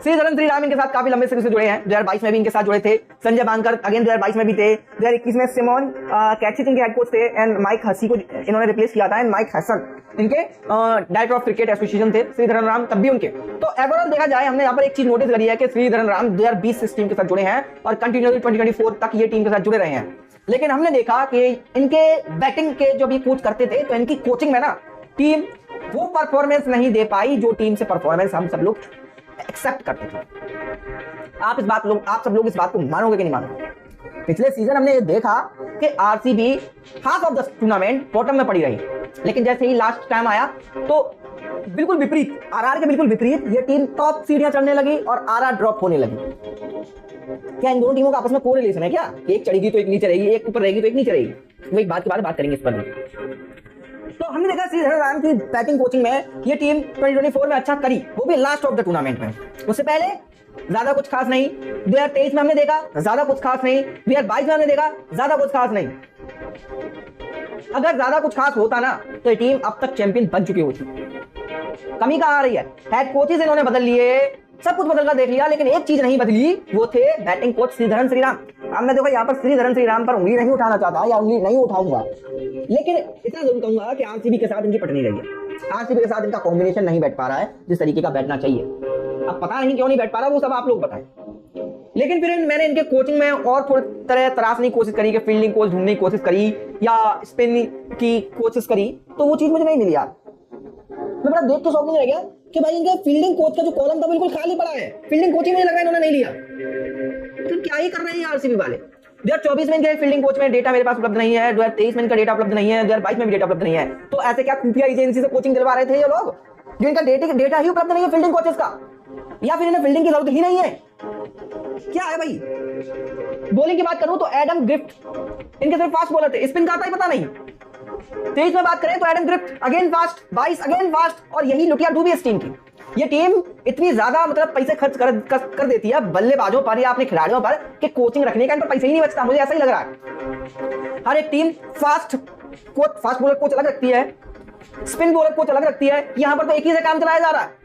A: श्रीधरन श्रीराम इनके साथ काफी लंबे समय से जुड़े हैं, 2022 में भी इनके साथ जुड़े थे। संजय बांगर अगेन 2022 में भी थे। 2021 में सिमोन कैचिच इनके हेड कोच थे एंड माइक हसी को इन्होंने रिप्लेस किया था, एंड माइक हैसन इनके डायरेक्टर ऑफ क्रिकेट एसोसिएशन थे। श्रीधरन राम तब भी उनके। तो ओवरऑल देखा जाए, हमने यहाँ पर एक चीज नोटिस करी है कि श्रीधरन राम 2020 से टीम के साथ जुड़े हैं और कंटिन्यूअसली 2024 तक ये टीम के साथ जुड़े रहे हैं। लेकिन हमने देखा कि इनके बैटिंग के जो भी कोच करते थे, तो इनकी कोचिंग में ना टीम वो परफॉर्मेंस नहीं दे पाई जो टीम से परफॉर्मेंस हम सब लोग एक्सेप्ट करते थे। आप सब लोग इस बात को मानोगे कि नहीं मानोगे? पिछले सीजन हमने ये देखा कि RCB half of the tournament bottom में पड़ी रही, लेकिन जैसे ही लास्ट टाइम आया तो बिल्कुल विपरीत, आरआर के बिल्कुल विपरीत, ये टीम टॉप सीढ़ियां चढ़ने लगी और आरआर ड्रॉप होने लगी। क्या इन दोनों टीमों का आपस में कोरिलेशन है क्या? एक चढ़ेगी तो एक नीचे रहेगी, एक ऊपर रहेगी तो एक नीचे रहेगी? वो एक बात के बारे में बात करेंगे इस पर भी। तो हमने देखा श्रीधरन राम की बैटिंग कोचिंग में ये टीम 2024 में अच्छा करी, वो भी लास्ट ऑफ द टूर्नामेंट में। उससे पहले ज्यादा कुछ खास नहीं। 2023 में हमने देखा ज्यादा कुछ खास नहीं। 2022 में हमने देखा ज्यादा कुछ खास नहीं। अगर ज्यादा कुछ खास होता ना तो ये टीम अब तक चैंपियन बन चुकी होती। कमी कहां आ रही है? हेड कोचेस इन्होंने बदल लिए, सब कुछ बदल कर देख लिया, लेकिन एक चीज नहीं बदली, वो थे बैटिंग कोच श्रीधरन श्रीराम। अब मैं देखो यहाँ पर श्रीधरन श्रीराम पर उंगली नहीं उठाना चाहता या उंगली नहीं उठाऊंगा, लेकिन इतना जरूर कहूंगा कि आरसीबी के साथ इनकी पट नहीं रही है। आरसीबी के साथ इनका कॉम्बिनेशन नहीं बैठ पा रहा है जिस तरीके का बैठना चाहिए। अब पता नहीं क्यों नहीं बैठ पा रहा, वो सब आप लोग बताएं। लेकिन फिर मैंने इनके कोचिंग में और थोड़ी तरह तराशने की कोशिश करी, कि फील्डिंग कोच ढूंढने की कोशिश करी या स्पिन की कोशिश करी, तो वो चीज मुझे नहीं मिली यार। मैं बड़ा देख के शौक नहीं रह गया कि भाई इनके फील्डिंग कोच का जो कॉलम था बिल्कुल खाली पड़ा है। फील्डिंग कोच ही मुझे लगा इन्होंने नहीं लिया। तो क्या ही कर रहे हैं आरसीबी वाले? 2024 में इनके फील्डिंग कोच में डेटा मेरे पास उपलब्ध नहीं है, 2023 में इनका डेटा उपलब्ध नहीं है, 2022 में भी डेटा उपलब्ध नहीं है। तो ऐसे क्या खुफिया एजेंसी से कोचिंग दिलवा रहे थे ये लोग, जो इनका डेटा ही उपलब्ध नहीं है फील्डिंग कोचेस का, या फिर इन्हें फील्डिंग की जरूरत ही नहीं है? क्या है भाई? बॉलिंग की बात करूं तो एडम ग्रिफ्ट इनके सिर्फ फास्ट बॉलर थे, स्पिन का आता ही पता नहीं। 23 में बात करें तो Adam Grift again fast, 22 again fast, और यही लुटिया डूबी इस टीम की। ये टीम इतनी ज्यादा मतलब पैसे खर्च कर देती है बल्लेबाजों पर या अपने खिलाड़ियों पर कि कोचिंग रखने का इन पर पैसे ही नहीं बचता। मुझे ऐसा ही लग रहा है। हर एक टीम फास्ट बॉलर कोच अलग रखती है, स्पिन बॉलर कोच अलग रखती है। यहां पर तो एक ही से काम चलाया जा रहा है।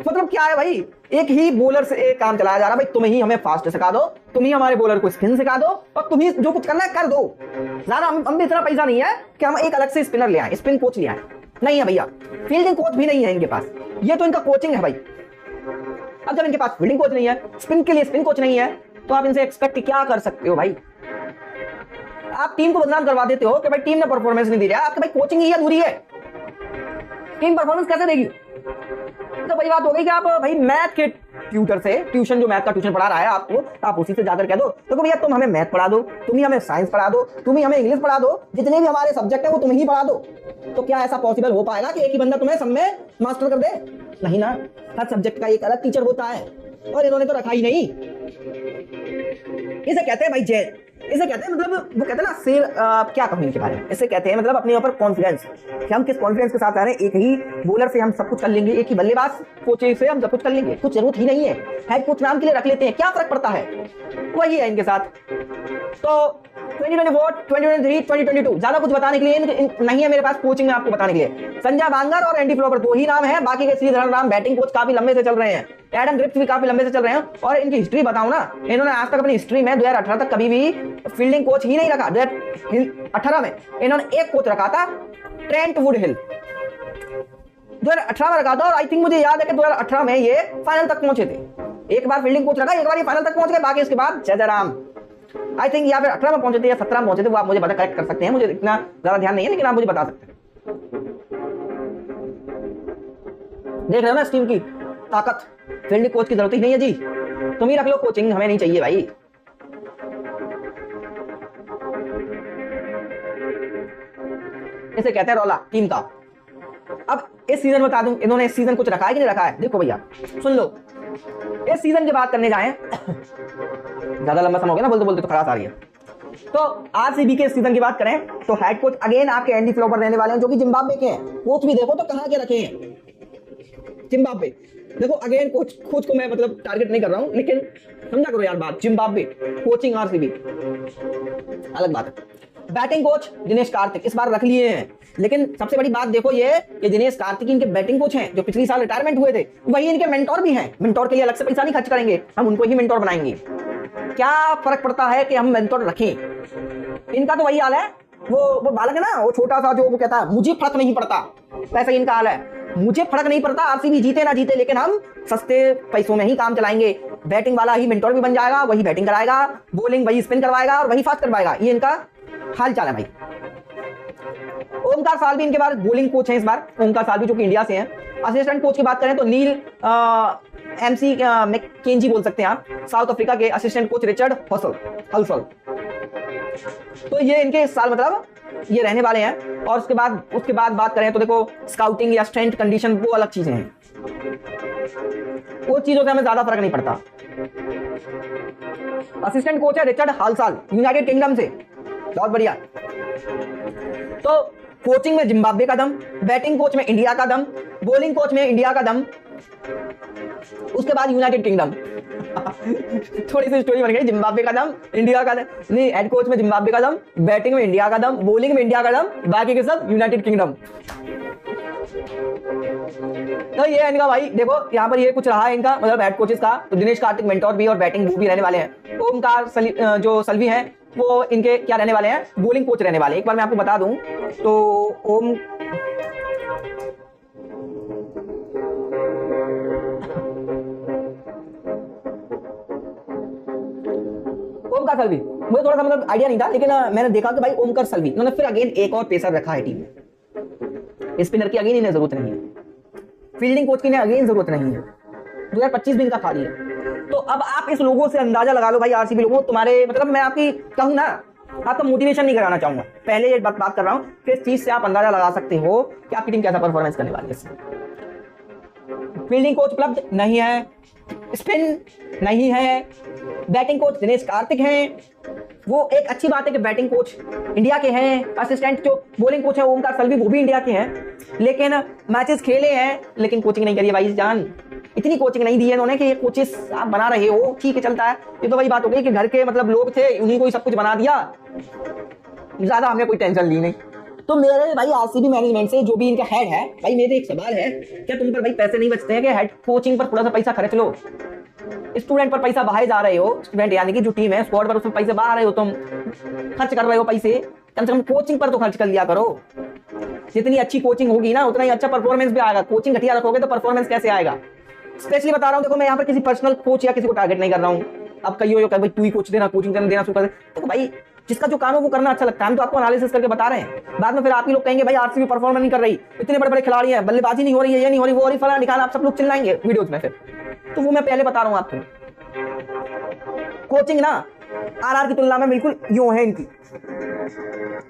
A: मतलब क्या है भाई? एक ही बॉलर से एक काम चलाया जा रहा है। भाई तुम ही हमें फास्ट सिखा दो, तुम ही हमारे बॉलर को स्पिन सिखा दो, और तुम ही जो कुछ करना है कर दो। ज्यादा हम भी इतना पैसा नहीं है कि हम एक अलग से स्पिनर ले आए, स्पिन कोच ले आए। नहीं है भैया, फील्डिंग कोच भी नहीं है इनके पास। ये तो इनका कोचिंग है भाई। अब जब इनके पास फील्डिंग कोच नहीं है, स्पिन के लिए स्पिन कोच नहीं है, तो आप इनसे एक्सपेक्ट क्या कर सकते हो भाई? आप टीम को बदनाम करवा देते हो कि भाई टीम ने परफॉर्मेंस नहीं दी रहा है, आपके भाई कोचिंग ही अधूरी है। टीम परफॉर्मेंस कैसे देगी? तो वही बात हो गई कि आप भाई मैथ के ट्यूटर से, ट्यूशन जो मैथ का ट्यूशन पढ़ा रहा है आपको, आप उसी से जाकर कह दो तो भैया तुम हमें मैथ पढ़ा दो, तुम ही हमें साइंस पढ़ा दो, तुम ही हमें इंग्लिश पढ़ा दो, जितने भी हमारे सब्जेक्ट है वो तुम ही पढ़ा दो। तो क्या ऐसा पॉसिबल हो पाएगा कि एक ही बंदा तुम्हें सब में मास्टर कर दे? नहीं ना, हर सब्जेक्ट का एक अलग टीचर होता है, और इन्होंने तो रखा ही नहीं। इसे कहते हैं भाई जय, इसे कहते हैं मतलब वो कहते हैं ना शेर, क्या कहूं इनके बारे में, इसे कहते हैं मतलब अपने ऊपर कॉन्फिडेंस, कि हम किस कॉन्फिडेंस के साथ आ रहे हैं। एक ही बॉलर से हम सब कुछ कर लेंगे, एक ही बल्लेबाज कोच से हम सब कुछ कर लेंगे, कुछ जरूरत ही नहीं है। हेड कोच नाम के लिए रख लेते हैं, क्या फर्क पड़ता है? वही है इनके साथ। तो 2024, 2023, 2022 ज्यादा कुछ बताने के लिए नहीं है मेरे पास कोचिंग में आपको बताने के लिए। संजय बांगर और एंडी फ्लोवर दो ही नाम है, बाकी के श्रीधरन राम बैटिंग कोच काफी लंबे से चल रहे हैं, एडम ग्रिफ्ट भी काफी लंबे से चल रहे हैं। और इनकी हिस्ट्री बताऊं ना, इन्होंने आज तक अपनी हिस्ट्री में 2018 तक कभी भी फील्डिंग कोच ही नहीं रखा। 2018 में इन्होंने एक कोच रखा था, ट्रेंट वुडहिल, 2018 में रखा था। और आई थिंक मुझे याद है कि 2018 में ये फाइनल तक पहुंचे थे। एक बार फील्डिंग कोच रखा, एक बार ये फाइनल तक पहुंच गए, बाकी इसके बाद जय राम। आई थिंक या फिर 18 में पहुंचे थे या 17 में पहुंचे थे, वो आप मुझे बता करेक्ट कर सकते हैं, मुझे इतना ज्यादा ध्यान नहीं है, लेकिन आप मुझे बता सकते हैं। देख रहे हो ना इस टीम की ताकत? फील्डिंग कोच की जरूरत ही नहीं है जी, तुम ही रख लो कोचिंग, हमें नहीं चाहिए भाई। इसे कहते हैं रौला टीम का। अब इस सीजन बता दूं, इन्होंने इस सीजन कुछ रखा है कि नहीं रखा है? देखो भैया सुन लो, इस सीजन की बात करने जाए ज्यादा लंबा समय हो गया ना, बोलते बोलते तो खरास आ रही है। तो आरसीबी के सीजन की बात करें तो हेड कोच अगेन आपके एंडी फ्लोवर रहने वाले हैं, जो कि जिम्बाब्वे के हैं। कोच भी देखो तो कहां के रखे हैं, जिम्बाब्वे। देखो अगेन कोच को मैं मतलब टारगेट नहीं कर रहा हूं, लेकिन समझा करो यार बात, जिम्बाब्वे कोचिंग आरसीबी अलग बात है। बैटिंग कोच दिनेश कार्तिक इस बार रख लिए हैं, लेकिन सबसे बड़ी बात देखो ये कि दिनेश कार्तिक इनके बैटिंग कोच हैं जो पिछले साल रिटायरमेंट हुए थे, वही इनके मेंटोर भी हैं। मेंटोर के लिए अलग से पैसा नहीं खर्च करेंगे, हम उनको ही मेंटोर बनाएंगे। क्या फर्क पड़ता है कि हम मेंटोर रखें? इनका तो वही हाल है, वो बालक है ना, वो छोटा सा जो वो कहता है मुझे फर्क नहीं पड़ता, वैसा ही इनका हाल है। मुझे फर्क नहीं पड़ता आरसीबी जीते ना जीते, लेकिन हम सस्ते पैसों में ही काम चलाएंगे। बैटिंग वाला ही मेंटोर भी बन जाएगा, वही बैटिंग कराएगा, बॉलिंग वही स्पिन करवाएगा और वही फास्ट करवाएगा। ये इनका हाल चाल है भाई। ओमकार साल्वी इनके बाद बॉलिंग कोच हैं इस बार, ओमकार साल्वी जो कि इंडिया से हैं। असिस्टेंट कोच की बात करें तो नील एमसी मैकेंजी बोल सकते हैं आप, साउथ अफ्रीका के असिस्टेंट कोच रिचर्ड हल्सल। तो ये इनके इस साल मतलब ये रहने वाले हैं। और उसके बाद बात करें तो देखो स्काउटिंग या स्ट्रेंथ कंडीशन वो अलग चीजें हैं, वो चीजों से हमें ज्यादा फर्क नहीं पड़ता। असिस्टेंट कोच है रिचर्ड हालसाल, यूनाइटेड किंगडम से, बहुत बढ़िया। तो कोचिंग में जिम्बाब्वे का दम, बैटिंग कोच में इंडिया का दम, बॉलिंग कोच में इंडिया का दम, उसके बाद यूनाइटेड किंगडम। थोड़ी सी स्टोरी बन गई, जिम्बाब्वे का दम, इंडिया का दम, नहीं हेड कोच में जिम्बाब्वे का दम, बैटिंग में इंडिया का दम, बॉलिंग में इंडिया का दम, बाकी के सब यूनाइटेड किंगडम। तो ये इनका भाई देखो यहाँ पर ये कुछ रहा है इनका मतलब हेड कोचेस का। तो दिनेश कार्तिक मेंटोर भी और बैटिंग वो भी रहने वाले हैं। ओमकार जो सल्वी हैं वो इनके क्या रहने वाले हैं, बॉलिंग कोच रहने वाले हैं। एक बार मैं आपको बता दूं तो ओमकार सल्वी, मुझे थोड़ा सा मतलब आइडिया नहीं था, लेकिन मैंने देखा कि भाई ओमकार सल्वी उन्होंने फिर अगेन एक और पेसर रखा है टीम में। स्पिनर की अगेन इन्हें जरूरत नहीं है, फील्डिंग कोच की इन्हें अगेन जरूरत नहीं है, 2025 भी इनका खाली है। तो अब आप इस लोगों से अंदाजा लगा लो भाई आरसीबी लोगों, तुम्हारे मतलब मैं आपकी कहूँ ना, आपका मोटिवेशन नहीं कराना चाहूंगा, पहले ये बात कर रहा हूँ कि इस चीज से आप अंदाजा लगा सकते हो कि आपकी टीम कैसा परफॉर्मेंस करने वाली है। फील्डिंग कोच उपलब्ध नहीं है, स्पिन नहीं है, बैटिंग कोच दिनेश कार्तिक हैं, वो एक अच्छी बात है कि बैटिंग कोच इंडिया के हैं, असिस्टेंट जो बॉलिंग कोच है ओमकार सल्वी वो भी इंडिया के हैं, लेकिन मैचेस खेले हैं लेकिन कोचिंग नहीं करी है भाई जान, इतनी कोचिंग नहीं दी है इन्होंने कि ये कोचेस आप बना रहे हो, ठीक है चलता है। ये तो वही बात हो गई कि घर के मतलब लोग थे, उन्हीं को ही सब कुछ बना दिया, ज्यादा हमने कोई टेंशन ली नहीं। तो मेरे भाई आरसीबी मैनेजमेंट से जो भी इनका हेड है भाई, मेरे एक सवाल है, क्या तुम पर भाई पैसे नहीं बचते हैं कि हेड कोचिंग पर थोड़ा सा पैसा खर्च लो? स्टूडेंट पर पैसा बहाए जा रहे हो, स्टूडेंट यानी कि जो टीम है स्क्वाड पर उसमें पैसे बहा रहे हो, तुम खर्च कर रहे हो पैसे, कम से कम कोचिंग पर तो खर्च कर लिया करो। जितनी अच्छी कोचिंग होगी ना उतना ही अच्छा परफॉर्मेंस भी आएगा। कोचिंग घटिया रखोगे तो परफॉर्मेंस कैसे आएगा? स्पेशली बता रहा हूँ, देखो मैं यहाँ पर किसी पर्सनल कोच या किसी को टारगेट नहीं कर रहा हूँ। अब कई हो भाई तू ही कोच देना, कोचिंग देना शुरू कर दे, देखो भाई जिसका जो काम है वो करना अच्छा लगता है, हम तो आपको एनालिसिस करके बता रहे हैं। बाद में फिर आप ही लोग कहेंगे भाई आरसीबी परफॉर्म नहीं कर रही, इतने बड़े बड़े खिलाड़ी हैं, बल्लेबाजी नहीं हो रही है, ये नहीं हो रही, वो हो रही, फला निकाला, आप सब लोग चिल्लाएंगे वीडियोस में। फिर तो वो मैं पहले बता रहा हूँ आपको, कोचिंग ना आरआर की तुलना में बिल्कुल यूं है इनकी।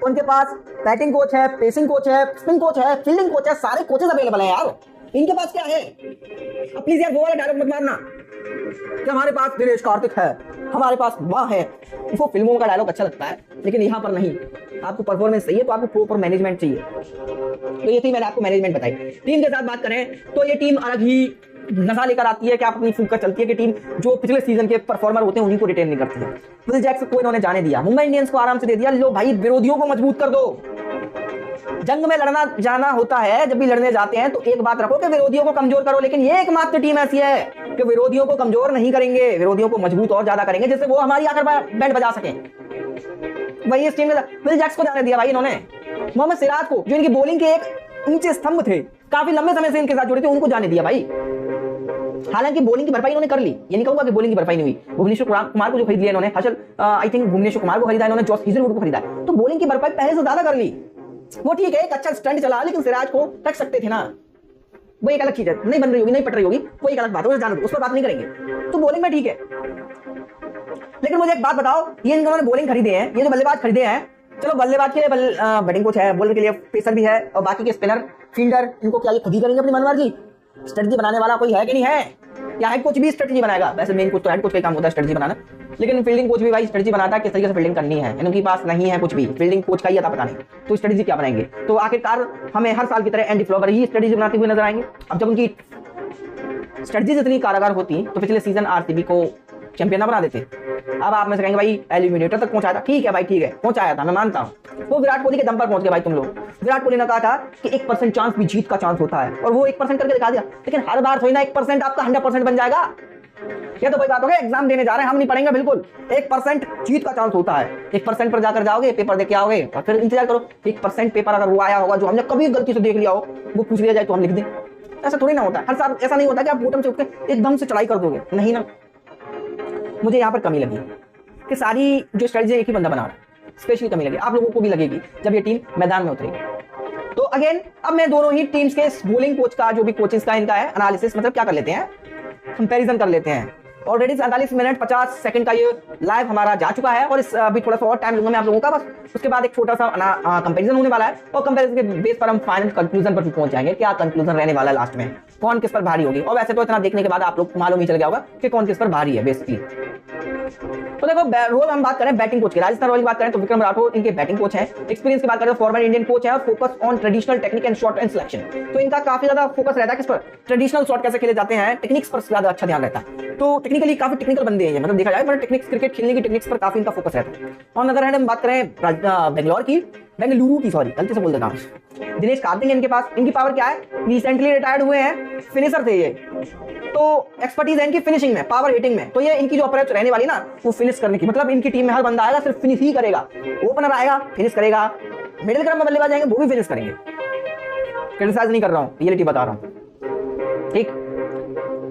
A: उनके पास बैटिंग कोच है, पेसिंग कोच है, स्पिन कोच है, फील्डिंग कोच है, सारे कोचेस अवेलेबल हैं यार। इनके पास क्या है? अब प्लीज यार वो वाला डायलॉग मत मारना कि हमारे पास दिनेश कार्तिक है, हमारे पास वह है। वो फिल्मों का डायलॉग अच्छा लगता है, लेकिन यहाँ पर नहीं। आपको परफॉर्मेंस चाहिए तो आपको प्रॉपर मैनेजमेंट चाहिए। तो ये थी मैंने आपको मैनेजमेंट बताई। टीम के साथ बात करें तो ये टीम अलग ही नशा लेकर आती है कि आप अपनी फूक कर चलती है कि टीम जो पिछले सीजन के परफॉर्मर होते हैं उन्हीं को रिटेन नहीं करती है। विल जैक्स को इन्होंने जाने दिया, मुंबई इंडियंस को आराम से दे दिया। लो भाई विरोधियों को मजबूत कर दो। जंग में लड़ना जाना होता है, जब भी लड़ने जाते हैं तो एक बात रखो कि विरोधियों को कमजोर करो, लेकिन ये एकमात्र टीम ऐसी है कि विरोधियों को कमजोर नहीं करेंगे, विरोधियों को मजबूत और ज्यादा करेंगे जिससे वो हमारी आकर बैंड बजा सकें। वही इस टीम ने विल जैक्स को जाने दिया भाई इन्होंने। मोहम्मद सिराज को जो इनकी बॉलिंग के एक ऊंचे स्तंभ थे, काफी लंबे समय से इनके साथ जुड़े थे, उनको जाने दिया भाई। हालांकि बॉलिंग की भरपाई इन्होंने कर ली, ये नहीं कहूंगा कि बॉलिंग की भरपाई नहीं हुई। भुवनेश्वर कुमार को जो खरीद लिया इन्होंने, हर्षल आई थिंक भुवनेश्वर कुमार को खरीदा इन्होंने, जॉस हेजलवुड को खरीदा, तो बॉलिंग की भरपाई पहले से ज्यादा कर ली। वो ठीक है एक अच्छा स्टंट चला, लेकिन सिराज को रख सकते थे ना, वो एक अलग चीज है, नहीं बन रही होगी, नहीं पट रही होगी, वो एक अलग बात है, जान दो, उस पर बात नहीं करेंगे। तो बॉलिंग में ठीक है, लेकिन मुझे एक बात बताओ, ये इन्होंने बॉलिंग खरीदे हैं, ये जो बल्लेबाज खरीदे हैं, चलो बल्लेबाज के लिए बैटिंग कोच है, बॉलर के लिए पेसर भी है, और बाकी के स्पिनर फील्डर इनको क्या ये खुद ही करेंगे अपनी मनमर्जी? स्ट्रेटजी बनाने वाला कोई है कि नहीं है? या हेड कोच भी स्ट्रेटजी बनाएगा? वैसे मेन कोच तो हेड कोच का काम होता है स्ट्रेटजी बनाना, लेकिन फील्डिंग कोच भी भाई स्ट्रेटजी बनाता है किस तरीके से फील्डिंग करनी है। इनके पास नहीं है कुछ भी, फील्डिंग कोच का ही आता पता नहीं, तो स्ट्रेटजी क्या बनाएंगे? तो आखिरकार हमें हर साल की तरह एंडी फ्लॉवर ही स्ट्रेटजी बनाते हुए नजर आएंगे। अब जब उनकी स्ट्रेटजी इतनी कारगर होती तो पिछले सीजन आरसीबी को चैंपियन ना बना देते। अब आप में से कहेंगे भाई एलिमिनेटर तक पहुंचाया था, ठीक है भाई, ठीक है पहुंचाया था, मैं मानता हूं, वो विराट कोहली के दम पर पहुंच गए भाई तुम लोग। विराट कोहली ने कहा था कि 1% चांस भी जीत का चांस होता है, और वो 1% करके दिखा दिया। लेकिन हर बार थोड़ी ना 1% आपका 100% बन जाएगा। ये तो कोई बात हो गई, एग्जाम देने जा रहे हैं, हम नहीं पढ़ेंगे बिल्कुल। 1% जीत का चांस होता है, 1% पर जाकर जाओगे, पेपर दे के आओगे, और फिर इंतजार करो 1% पेपर अगर वो आया होगा जो हमने कभी गलती से देख लिया हो, वो पूछ लिया जाए तो हम लिख दें। ऐसा थोड़ी ना होता है, हर साल ऐसा नहीं होता कि आप बॉटम से उठ के एकदम से चढ़ाई कर दोगे, नहीं ना। मुझे यहाँ पर कमी लगी कि सारी जो स्ट्रेटजी एक ही बंदा बना रहा है, स्पेशली कमी लगी, आप लोगों को भी लगेगी जब ये टीम मैदान में उतरेगी। तो अगेन अब मैं दोनों ही टीम्स के बॉलिंग कोच का, जो भी कोचेस का इनका है एनालिसिस, मतलब क्या कर लेते हैं, कंपैरिजन कर लेते हैं। ऑलरेडी 47 मिनट 50 सेकंड का ये लाइव हमारा जा चुका है, और इस अभी थोड़ा सा और टाइम लूंगा मैं आप लोगों का, बस उसके बाद एक छोटा सा कंपैरिजन होने वाला है, और कंपैरिजन के बेस पर हम फाइनल कंक्लूजन पर भी पहुंच जाएंगे, क्या कंक्लूजन रहने वाला है लास्ट में, कौन किस पर भारी होगी। और वैसे तो इतना देखने के बाद आप लोग मालूम ही चल गया होगा कि कौन किस पर भारी है बेसिकली। तो देखो रोल हम बात करें बैटिंग कोच की, राजस्थान रॉयल की बात करें तो विक्रम राठौर इनके बैटिंग कोच हैं। एक्सपीरियंस की बात करें तो फॉर्मर इंडियन कोच है, और focus on traditional technique and shot and selection. तो इनका काफी ज्यादा फोकस रहता है किस पर, ट्रेडिशनल शॉट कैसे खेले जाते हैं, टेक्निक्स पर ज्यादा अच्छा ध्यान रहता है। तो टेक्निकली काफी टेक्निकल बंदे हैं, मतलब देखा जाए पर टेक्निक्स, क्रिकेट खेलने की टेक्निक्स पर काफी इनका फोकस रहता है। और अदर हैंड हम बात करें बेंगलुरु की, सॉरी गलती से बोल देता हूं, दिनेश कार्तिक इनके पास, इनकी पावर क्या है, रिसेंटली रिटायर्ड हुए हैं, फिनिशर थे ये, तो एक्सपर्टीज है इनकी फिनिशिंग में, पावर हिटिंग में। तो ये इनकी जो अप्रोच रहने वाली ना, वो फिनिश करने की, मतलब इनकी टीम में हर बंदा आएगा सिर्फ फिनिश ही करेगा, ओपनर आएगा फिनिश करेगा, मिडिल क्रम में बल्लेबाज आएंगे वो भी फिनिश करेंगे। क्रिटिसाइज नहीं कर रहा हूं, रियलिटी बता रहा हूं, ठीक।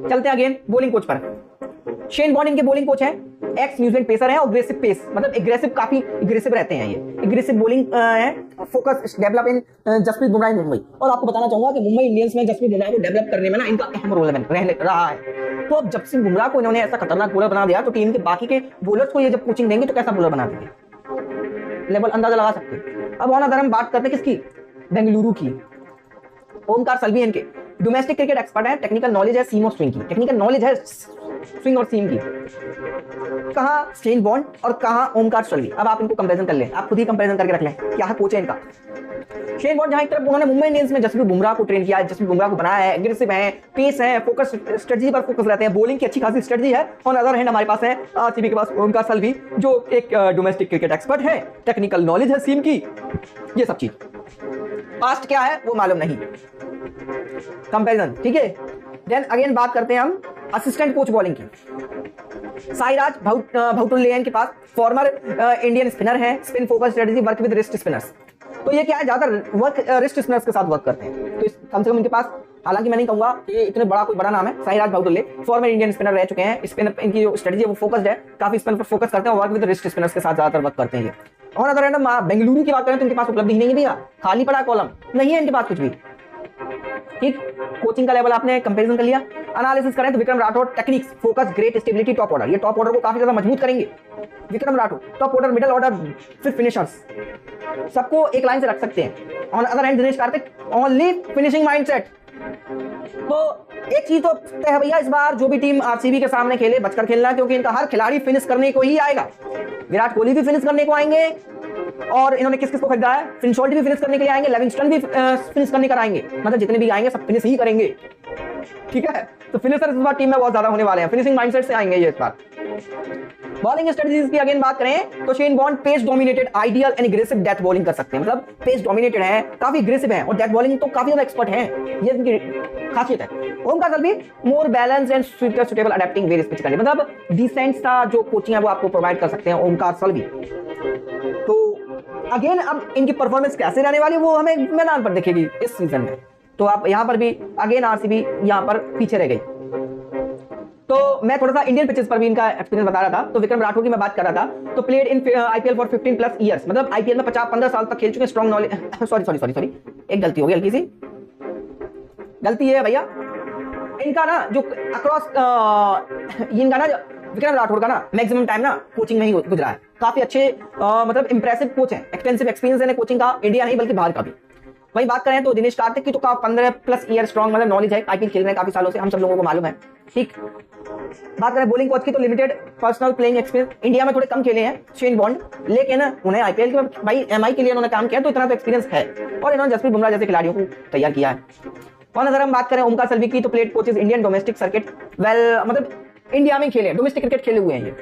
A: चलते हैं अगेन बॉलिंग कोच पर। शेन वॉर्न इनके बॉलिंग कोच हैं, एक्स न्यूजीलैंड पेसर है, अग्रेसिव पेस, मतलब एग्रेसिव, काफी एग्रेसिव रहते हैं ये, एग्रेसिव बॉलिंग है, focus develop in Jasprit Bumrah Mumbai. और आपको बताना चाहूंगा कि मुंबई इंडियंस में जसप्रीत बुमराह को डेवलप करने में ना इनका अहम रोल रहा है। तो अब जसप्रीत बुमराह को इन्होंने ऐसा खतरनाक बॉलर बना दिया, तो टीम के बाकी के बॉलर्स को ये जब कोचिंग देंगे तो कैसा बॉलर बना देंगे, लेवल अंदाजा लगा सकते हैं। अब और अगर हम बात करते हैं किसकी, बेंगलुरु की, ओमकार सल्वी इनके डोमेस्टिक क्रिकेट एक्सपर्ट है, टेक्निकल नॉलेज है सीम और स्विंग की, टेक्निकल नॉलेज है स्विंग और सीम की। कहाँ शेन वॉर्न और कहाँ ओमकार सल्वी। अब आप इनको कंपैरिजन कर लें, आप खुद ही कंपैरिजन करके रख लें, क्या है कोच है इनका। शेन वॉर्न जहां एक तरफ उन्होंने मुंबई इंडियंस में जसप्रीत बुमराह को ट्रेन किया है, जसप्रीत बुमराह को बनाया है, एग्रेसिव है, पेस है, फोकस स्ट्रेटजी पर फोकस रहते हैं, बॉलिंग की अच्छी खासी स्ट्रेटजी है। और अदर हैंड हमारे पास है आरसीबी के पास ओमकार सल्वी, जो एक डोमेस्टिक क्रिकेट एक्सपर्ट है, टेक्निकल नॉलेज है सीम की, ये सब चीज। पास्ट क्या है वो मालूम नहीं, कंपैरिजन, ठीक है। देन अगेन बात करते हैं हम असिस्टेंट कोच बॉलिंग की। साईराज भौतुल्लेयन के पास फॉर्मर इंडियन स्पिनर है, spin focus strategy, work with wrist spinners. तो ये क्या है, ज्यादातर वर्क रिस्ट स्पिनर्स के साथ वर्क करते हैं। तो कम से कम इनके पास, हालांकि मैं नहीं कहूंगा ये इतने बड़ा कोई बड़ा नाम है, साईराज भौतुल्ले फॉर्मर इंडियन स्पिनर रह चुके हैं, स्पिन इनकी जो स्ट्रेटजी है वो फोकस्ड है, काफी स्पिन पर फोकस करते हैं, वर्क विद रिस्ट स्पिनर्स के साथ ज्यादातर वर्क करते हैं ये। और अदर हैंड बेंगलुरु की बात करें तो इनके पास उपलब्धि नहीं है भैया, खाली पड़ा कॉलम नहीं है इनके पास कुछ भी, ठीक। कोचिंग का लेवल आपने कंपैरिजन कर लिया। एनालिसिस करें तो Vikram Rathore techniques, focus, great stability, top order, ये टॉप ऑर्डर को काफी ज्यादा मजबूत करेंगे Vikram Rathore. Top order, middle order, फिर फिनिशर्स, सबको एक लाइन से रख सकते हैं। On other hand Dinesh Karthik only finishing mindset. तो एक चीज तो तय है भैया, इस बार जो भी टीम आरसीबी के सामने खेले बचकर खेलना, क्योंकि इनका हर खिलाड़ी फिनिश करने को ही आएगा। विराट कोहली भी फिनिश करने को आएंगे, और इन्होंने किस किस को खरीदा है, फिन शॉल्ट भी फिनिश करने के लिए आएंगे, लिविंगस्टन भी फिनिश करने कर आएंगे, मतलब जितने भी आएंगे सब फिनिश ही करेंगे, ठीक है। तो फिनिशर इस बार टीम में बहुत ज्यादा होने वाले हैं, फिनिशिंग माइंडसेट से आएंगे ये इस बार। बॉलिंग स्ट्रेटजीज की अगेन बात करें तो Shane Warne pace dominated, ideal and aggressive death bowling कर सकते हैं, मतलब पेस डोमिनेटेड है, काफी एग्रेसिव है, और डेथ बॉलिंग तो काफी ज्यादा एक्सपर्ट है, ये इनकी खासियत है। Omkar Salvi more balance and suitable adapting various pitch करने, मतलब डिसेंट सा जो कोचिंग है वो आपको प्रोवाइड कर सकते हैं ओमकार सल्वी। तो अगेन अब इनकी परफॉर्मेंस कैसे रहने वाली वो हमें मैदान पर दिखेगी इस सीजन में। तो आप यहां पर भी अगेन आरसीबी यहां पर पीछे रह गई। तो मैं थोड़ा सा इंडियन पिचेस पर भी इनका एक्सपीरियंस बता रहा था। तो विक्रम राठौर की मैं बात कर रहा था, तो played in IPL for 15+ years, मतलब आईपीएल में 50-15 साल तक खेल चुके, स्ट्रॉन्ग नॉलेज, सॉरी एक गलती हो गई, हल्की सी गलती है भैया। इनका ना जो अक्रॉस इनका ना विक्रम राठौर का ना मैक्सिमम टाइम ना कोचिंग में ही गुजरा है, काफी अच्छे मतलब इंप्रेसिव कोच हैं, एक्सपेंसिव एक्सपीरियंस है कोचिंग का, इंडिया नहीं बल्कि बाहर का भी। वही बात करें तो दिनेश कार्तिक की तो 15+ ईयर स्ट्रॉन्ग मतलब नॉलेज है, आईपीएल खेल रहे हैं काफी सालों से, हम सब लोगों को मालूम है, ठीक। बात करें बॉलिंग कोच की तो limited personal playing experience, India में थोड़े कम खेले हैं शेन वॉर्न, लेकिन उन्हें आईपीएल के भाई एमआई के लिए उन्होंने काम किया, तो इतना तो एक्सपीरियंस है, और इन्होंने जसप्रीत बुमराह जैसे खिलाड़ियों को तैयार किया है। और अगर हम बात करें ओमकार सल्वी की तो plate coaches Indian domestic circuit, well मतलब इंडिया में खेले, डोमेस्टिक क्रिकेट खेले हुए हैं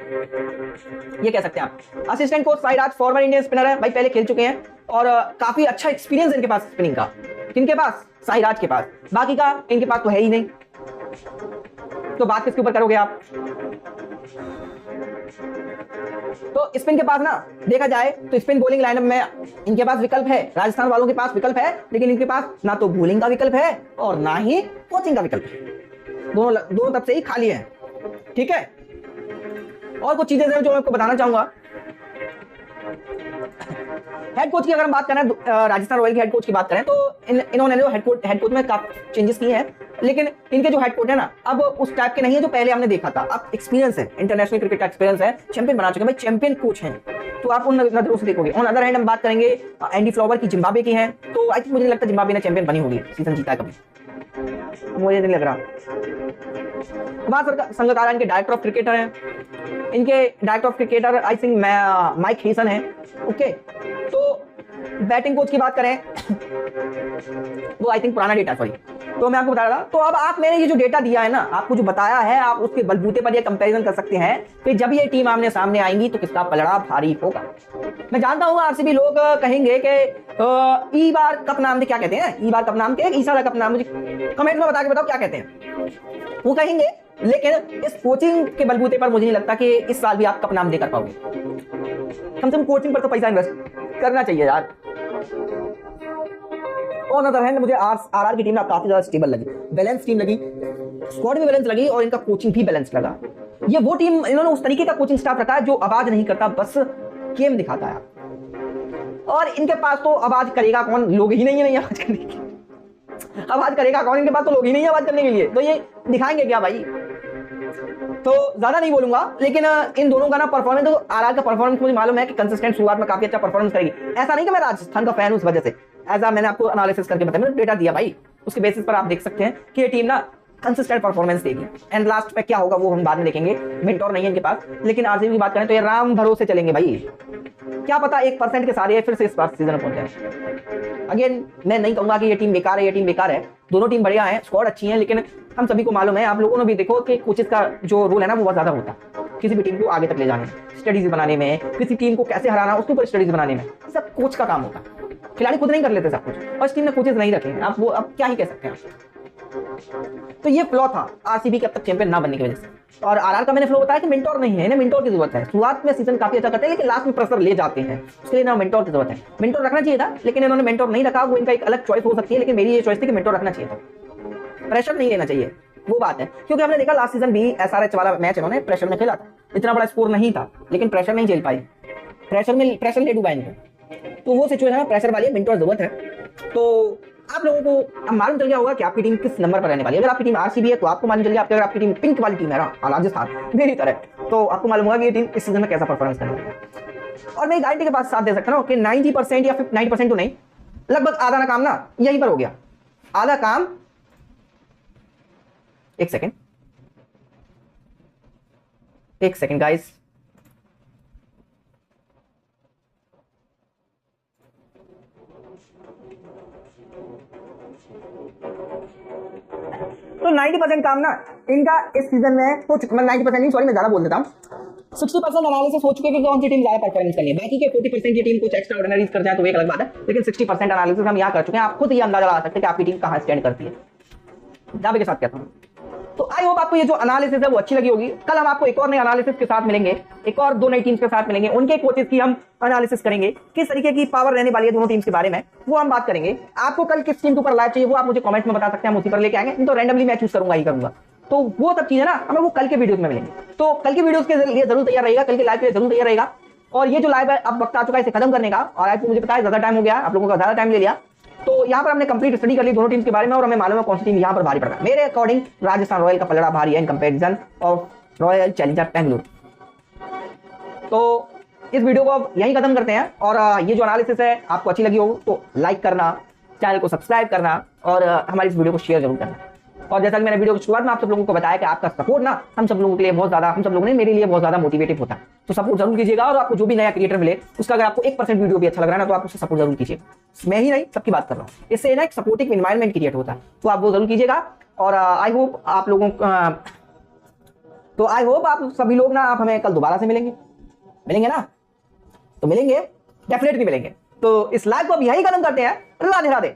A: ये कह सकते हैं आप। Assistant coach Sairaj former Indian spinner है भाई, पहले खेल चुके हैं और काफी अच्छा एक्सपीरियंस इनके पास स्पिनिंग का। किनके पास? साईराज के पास। बाकी का इनके पास तो है ही नहीं, तो बात किसके ऊपर करोगे आप? तो स्पिन के पास ना देखा जाए तो स्पिन बॉलिंग लाइनअप में इनके पास विकल्प है, राजस्थान वालों के पास विकल्प है, लेकिन इनके पास ना तो बॉलिंग का विकल्प है और ना ही कोचिंग का विकल्प है। दोनों तरफ से ही खाली है। ठीक है, और कुछ चीजें जो मैं आपको बताना चाहूंगा। हेड कोच की अगर हम बात करें, राजस्थान रॉयल के हेड कोच की बात करें तो इन्होंने जो हेड कोच में काफी चेंजेस किए हैं, लेकिन इनके जो हेड कोच है ना अब उस टाइप के नहीं है जो पहले हमने देखा था। अब एक्सपीरियंस है, इंटरनेशनल क्रिकेट का एक्सपीरियंस है, चैंपियन बना चुके हैं भाई, चैंपियन कोच हैं, तो आप उन नजरों से देखोगे। ऑन अदर हैंड हम बात करेंगे एंडी फ्लावर की, जिम्बाब्वे की है, तो आई थिंक मुझे नहीं लगता जिम्बाब्वे ने चैंपियन बनी होगी, सीजन जीता है कभी, मुझे नहीं लग रहा। कुमार संगकारा इनके डायरेक्टर ऑफ क्रिकेटर हैं, इनके director of cricketer I think Mike Hesson है। ओके, तो बैटिंग कोच की बात करें वो आई थिंक पुराना डेटा, सॉरी, तो मैं आपको बता रहा था। तो अब आप मैंने ये जो डेटा दिया है ना, आपको जो बताया है, आप उसके बलबूते पर ये कंपैरिजन कर सकते हैं कि जब ये टीम आमने सामने आएंगी तो किसका पलड़ा भारी होगा। मैं जानता हूं आरसीबी लोग कहेंगे कि ई बार कप नाम से क्या कहते हैं, ई बार कप नाम के ईसारा कप नाम, मुझे कमेंट में बता के बताओ क्या कहते हैं वो कहेंगे, लेकिन इस कोचिंग के बलबूते पर मुझे नहीं लगता कि इस साल भी आप कप नाम देकर पाओगे। कम से कम कोचिंग पर तो पैसा इन्वेस्ट करना चाहिए यार। और अदर हैंड मुझे आरआर की टीम ना काफी ज्यादा स्टेबल लगी, बैलेंस टीम लगी, स्क्वाड भी बैलेंस लगी और इनका कोचिंग भी बैलेंस लगा। ये वो टीम, इन्होंने उस तरीके का कोचिंग स्टाफ रखा है जो आवाज नहीं करता, बस गेम दिखाता है। और इनके पास तो आवाज करेगा कौन, लोग ही नहीं है आवाज करने के, आवाज करेगा कौन, इनके पास तो लोग ही नहीं है आवाज करने के लिए, तो ये दिखाएंगे क्या भाई। तो ज्यादा नहीं बोलूंगा, लेकिन इन दोनों का ना परफॉर्मेंस, तो आरआर का परफॉर्मेंस मुझे मालूम है कि कंसिस्टेंट शुरुआत में काफी अच्छा परफॉर्मेंस करेगी। ऐसा नहीं कि मैं राजस्थान का फैन हूं उस वजह से, ऐसा मैंने आपको एनालिसिस करके बताया, मैंने डेटा दिया भाई, उसके बेसिस पर आप देख सकते हैं कि ये टीम ना कंसिस्टेंट परफॉर्मेंस देगी। एंड लास्ट पे क्या होगा वो हम बाद में देखेंगे, मेंटोर नहीं है इनके पास, लेकिन आरसीबी की बात करें तो ये राम भरोसे चलेंगे भाई, क्या पता 1% के सारे फिर से इस बार सीजन में पहुंच जाए। अगेन मैं नहीं कहूंगा कि ये टीम बेकार है, ये टीम बेकार है, दोनों टीम बढ़िया है, स्क्वाड अच्छी है, लेकिन हम सभी को मालूम है, आप लोगों ने भी देखो कि कोचेस का जो रोल है ना वो बहुत ज्यादा होता है किसी भी टीम को आगे तक ले जाने में, स्टडीज बनाने में, किसी टीम को कैसे हराना उसके ऊपर स्टडीज बनाने में, सब कोच का काम होता है। खिलाड़ी खुद नहीं कर लेते सब कुछ, और इस टीम ने कोचेस नहीं रखे, आप वो अब क्या ही कह सकते हैं। तो ये फ्लॉ था आरसीबी के अब तक चैंपियन ना बनने की वजह से। और आरआर का मैंने फ्लो बताया कि मेंटोर नहीं है, इन्हें मेंटोर की जरूरत है। शुरुआत में सीजन काफी अच्छा करते हैं, लेकिन लास्ट में प्रेशर ले जाते हैं, उसके लिए ना मेंटोर की जरूरत है। मेंटोर रखना चाहिए था, लेकिन इन्होंने मेंटोर नहीं रखा, वो इनका एक अलग चॉइस हो सकती है, लेकिन मेरी ये चॉइस थी कि मेंटोर रखना चाहिए था, प्रेशर नहीं लेना चाहिए, वो बात है। क्योंकि हमने देखा लास्ट सीजन भी एसआरएच वाला मैच इन्होंने प्रेशर में खेला था, इतना बड़ा स्कोर नहीं था, लेकिन प्रेशर नहीं झेल पाई, प्रेशर ले डूबा इनको, तो वो सिचुएशन है, प्रेशर वाली मेंटोर जरूरत है। तो आप लोगों को अब मालूम चल गया होगा कि आपकी टीम किस नंबर पर रहने वाली है। अगर आपकी टीम आरसीबी है तो आपको मालूम चल गया, अगर आपकी टीम पिंक वाली टीम है ना राजस्थान मेरी तरह, तो आपको मालूम होगा कि ये टीम इस सीजन में कैसा परफॉर्मेंस करेगी। और मैं गारंटी के पास साथ दे सकता हूं कि 90% या 90% तो नहीं, लगभग आधा ना काम ना यहीं पर हो गया, आधा काम। एक सेकेंड गाइस, तो 90% काम ना इनका इस सीजन में हो चुका, मैं 90% नहीं, सॉरी मैं ज्यादा बोल देता हूँ, 60% एनालिसिस हो चुके हैं कि कौन सी टीम ज्यादा परफॉर्मेंस करनी है। बाकी के 40% की टीम कुछ एक्स्ट्रा ऑर्डिनरीज कर जाए तो एक अलग बात है, लेकिन 60% एनालिसिस हम यहाँ कर चुके हैं। आप खुद ये अंदाजा लगा सकते हैं कि आपकी टीम कहाँ स्टैंड करती है, दावे के साथ कहता हूँ। तो आई होप आपको ये जो एनालिसिस है वो अच्छी लगी होगी। कल हम आपको एक और नए एनालिसिस के साथ मिलेंगे, एक और 2 नई टीम्स के साथ मिलेंगे, उनके कोचेस की हम एनालिसिस करेंगे, किस तरीके की पावर रहने वाली है दोनों टीम्स के बारे में वो हम बात करेंगे। आपको कल किस टीम के ऊपर लाइव चाहिए वो आप मुझे कमेंट में बता सकते हैं, हम उसी पर लेके आएंगे, तो रैंडमली मैं चूज करूंगा ही करूंगा। तो वो सब चीजें ना हमें वो कल के वीडियोस में मिलेंगे, तो कल के वीडियोस के लिए जरूर तैयार रहेगा, कल के लाइव के लिए जरूर तैयार रहेगा। और ये जो लाइव है अब वक्त आ चुका है इसे खत्म करने का, और आज मुझे पता है ज्यादा टाइम हो गया, आप लोगों का ज्यादा टाइम ले लिया। तो यहाँ पर हमने कंप्लीट स्टडी कर ली दोनों टीम्स के बारे में, और हमें मालूम है कौन सी टीम यहाँ पर भारी पड़ रहा है। मेरे अकॉर्डिंग राजस्थान रॉयल का पलड़ा भारी है in comparison of royal challenger Bengaluru. तो इस वीडियो को अब यहीं खत्म करते हैं, और ये जो एनालिसिस है आपको अच्छी लगी हो तो लाइक करना, चैनल को सब्सक्राइब करना, और हमारी इस वीडियो को शेयर जरूर करना। और जैसा कि मैंने वीडियो की शुरुआत में आप सब लोगों को बताया कि आपका सपोर्ट ना हम सब लोगों के लिए बहुत ज्यादा, हम सब लोगों ने मेरे लिए बहुत ज्यादा मोटिवेटिव होता है, तो सपोर्ट जरूर कीजिएगा। और आपको जो भी नया क्रिएटर मिले उसका अगर आपको 1% वीडियो भी अच्छा लग रहा है ना तो आप उससे सपोर्ट जरूर कीजिएगा। मैं ही नहीं सबकी बात कर रहा हूँ, इससे ना एक सपोर्टिव एनवायरनमेंट क्रिएट होता है, तो आप वो जरूर कीजिएगा। और आई होप आप लोगों तो आई होप आप सभी लोग ना आप हमें कल दोबारा से मिलेंगे ना, तो मिलेंगे, डेफिनेटली मिलेंगे। तो इस लाइव को अब यही खत्म करते हैं। राधे राधे।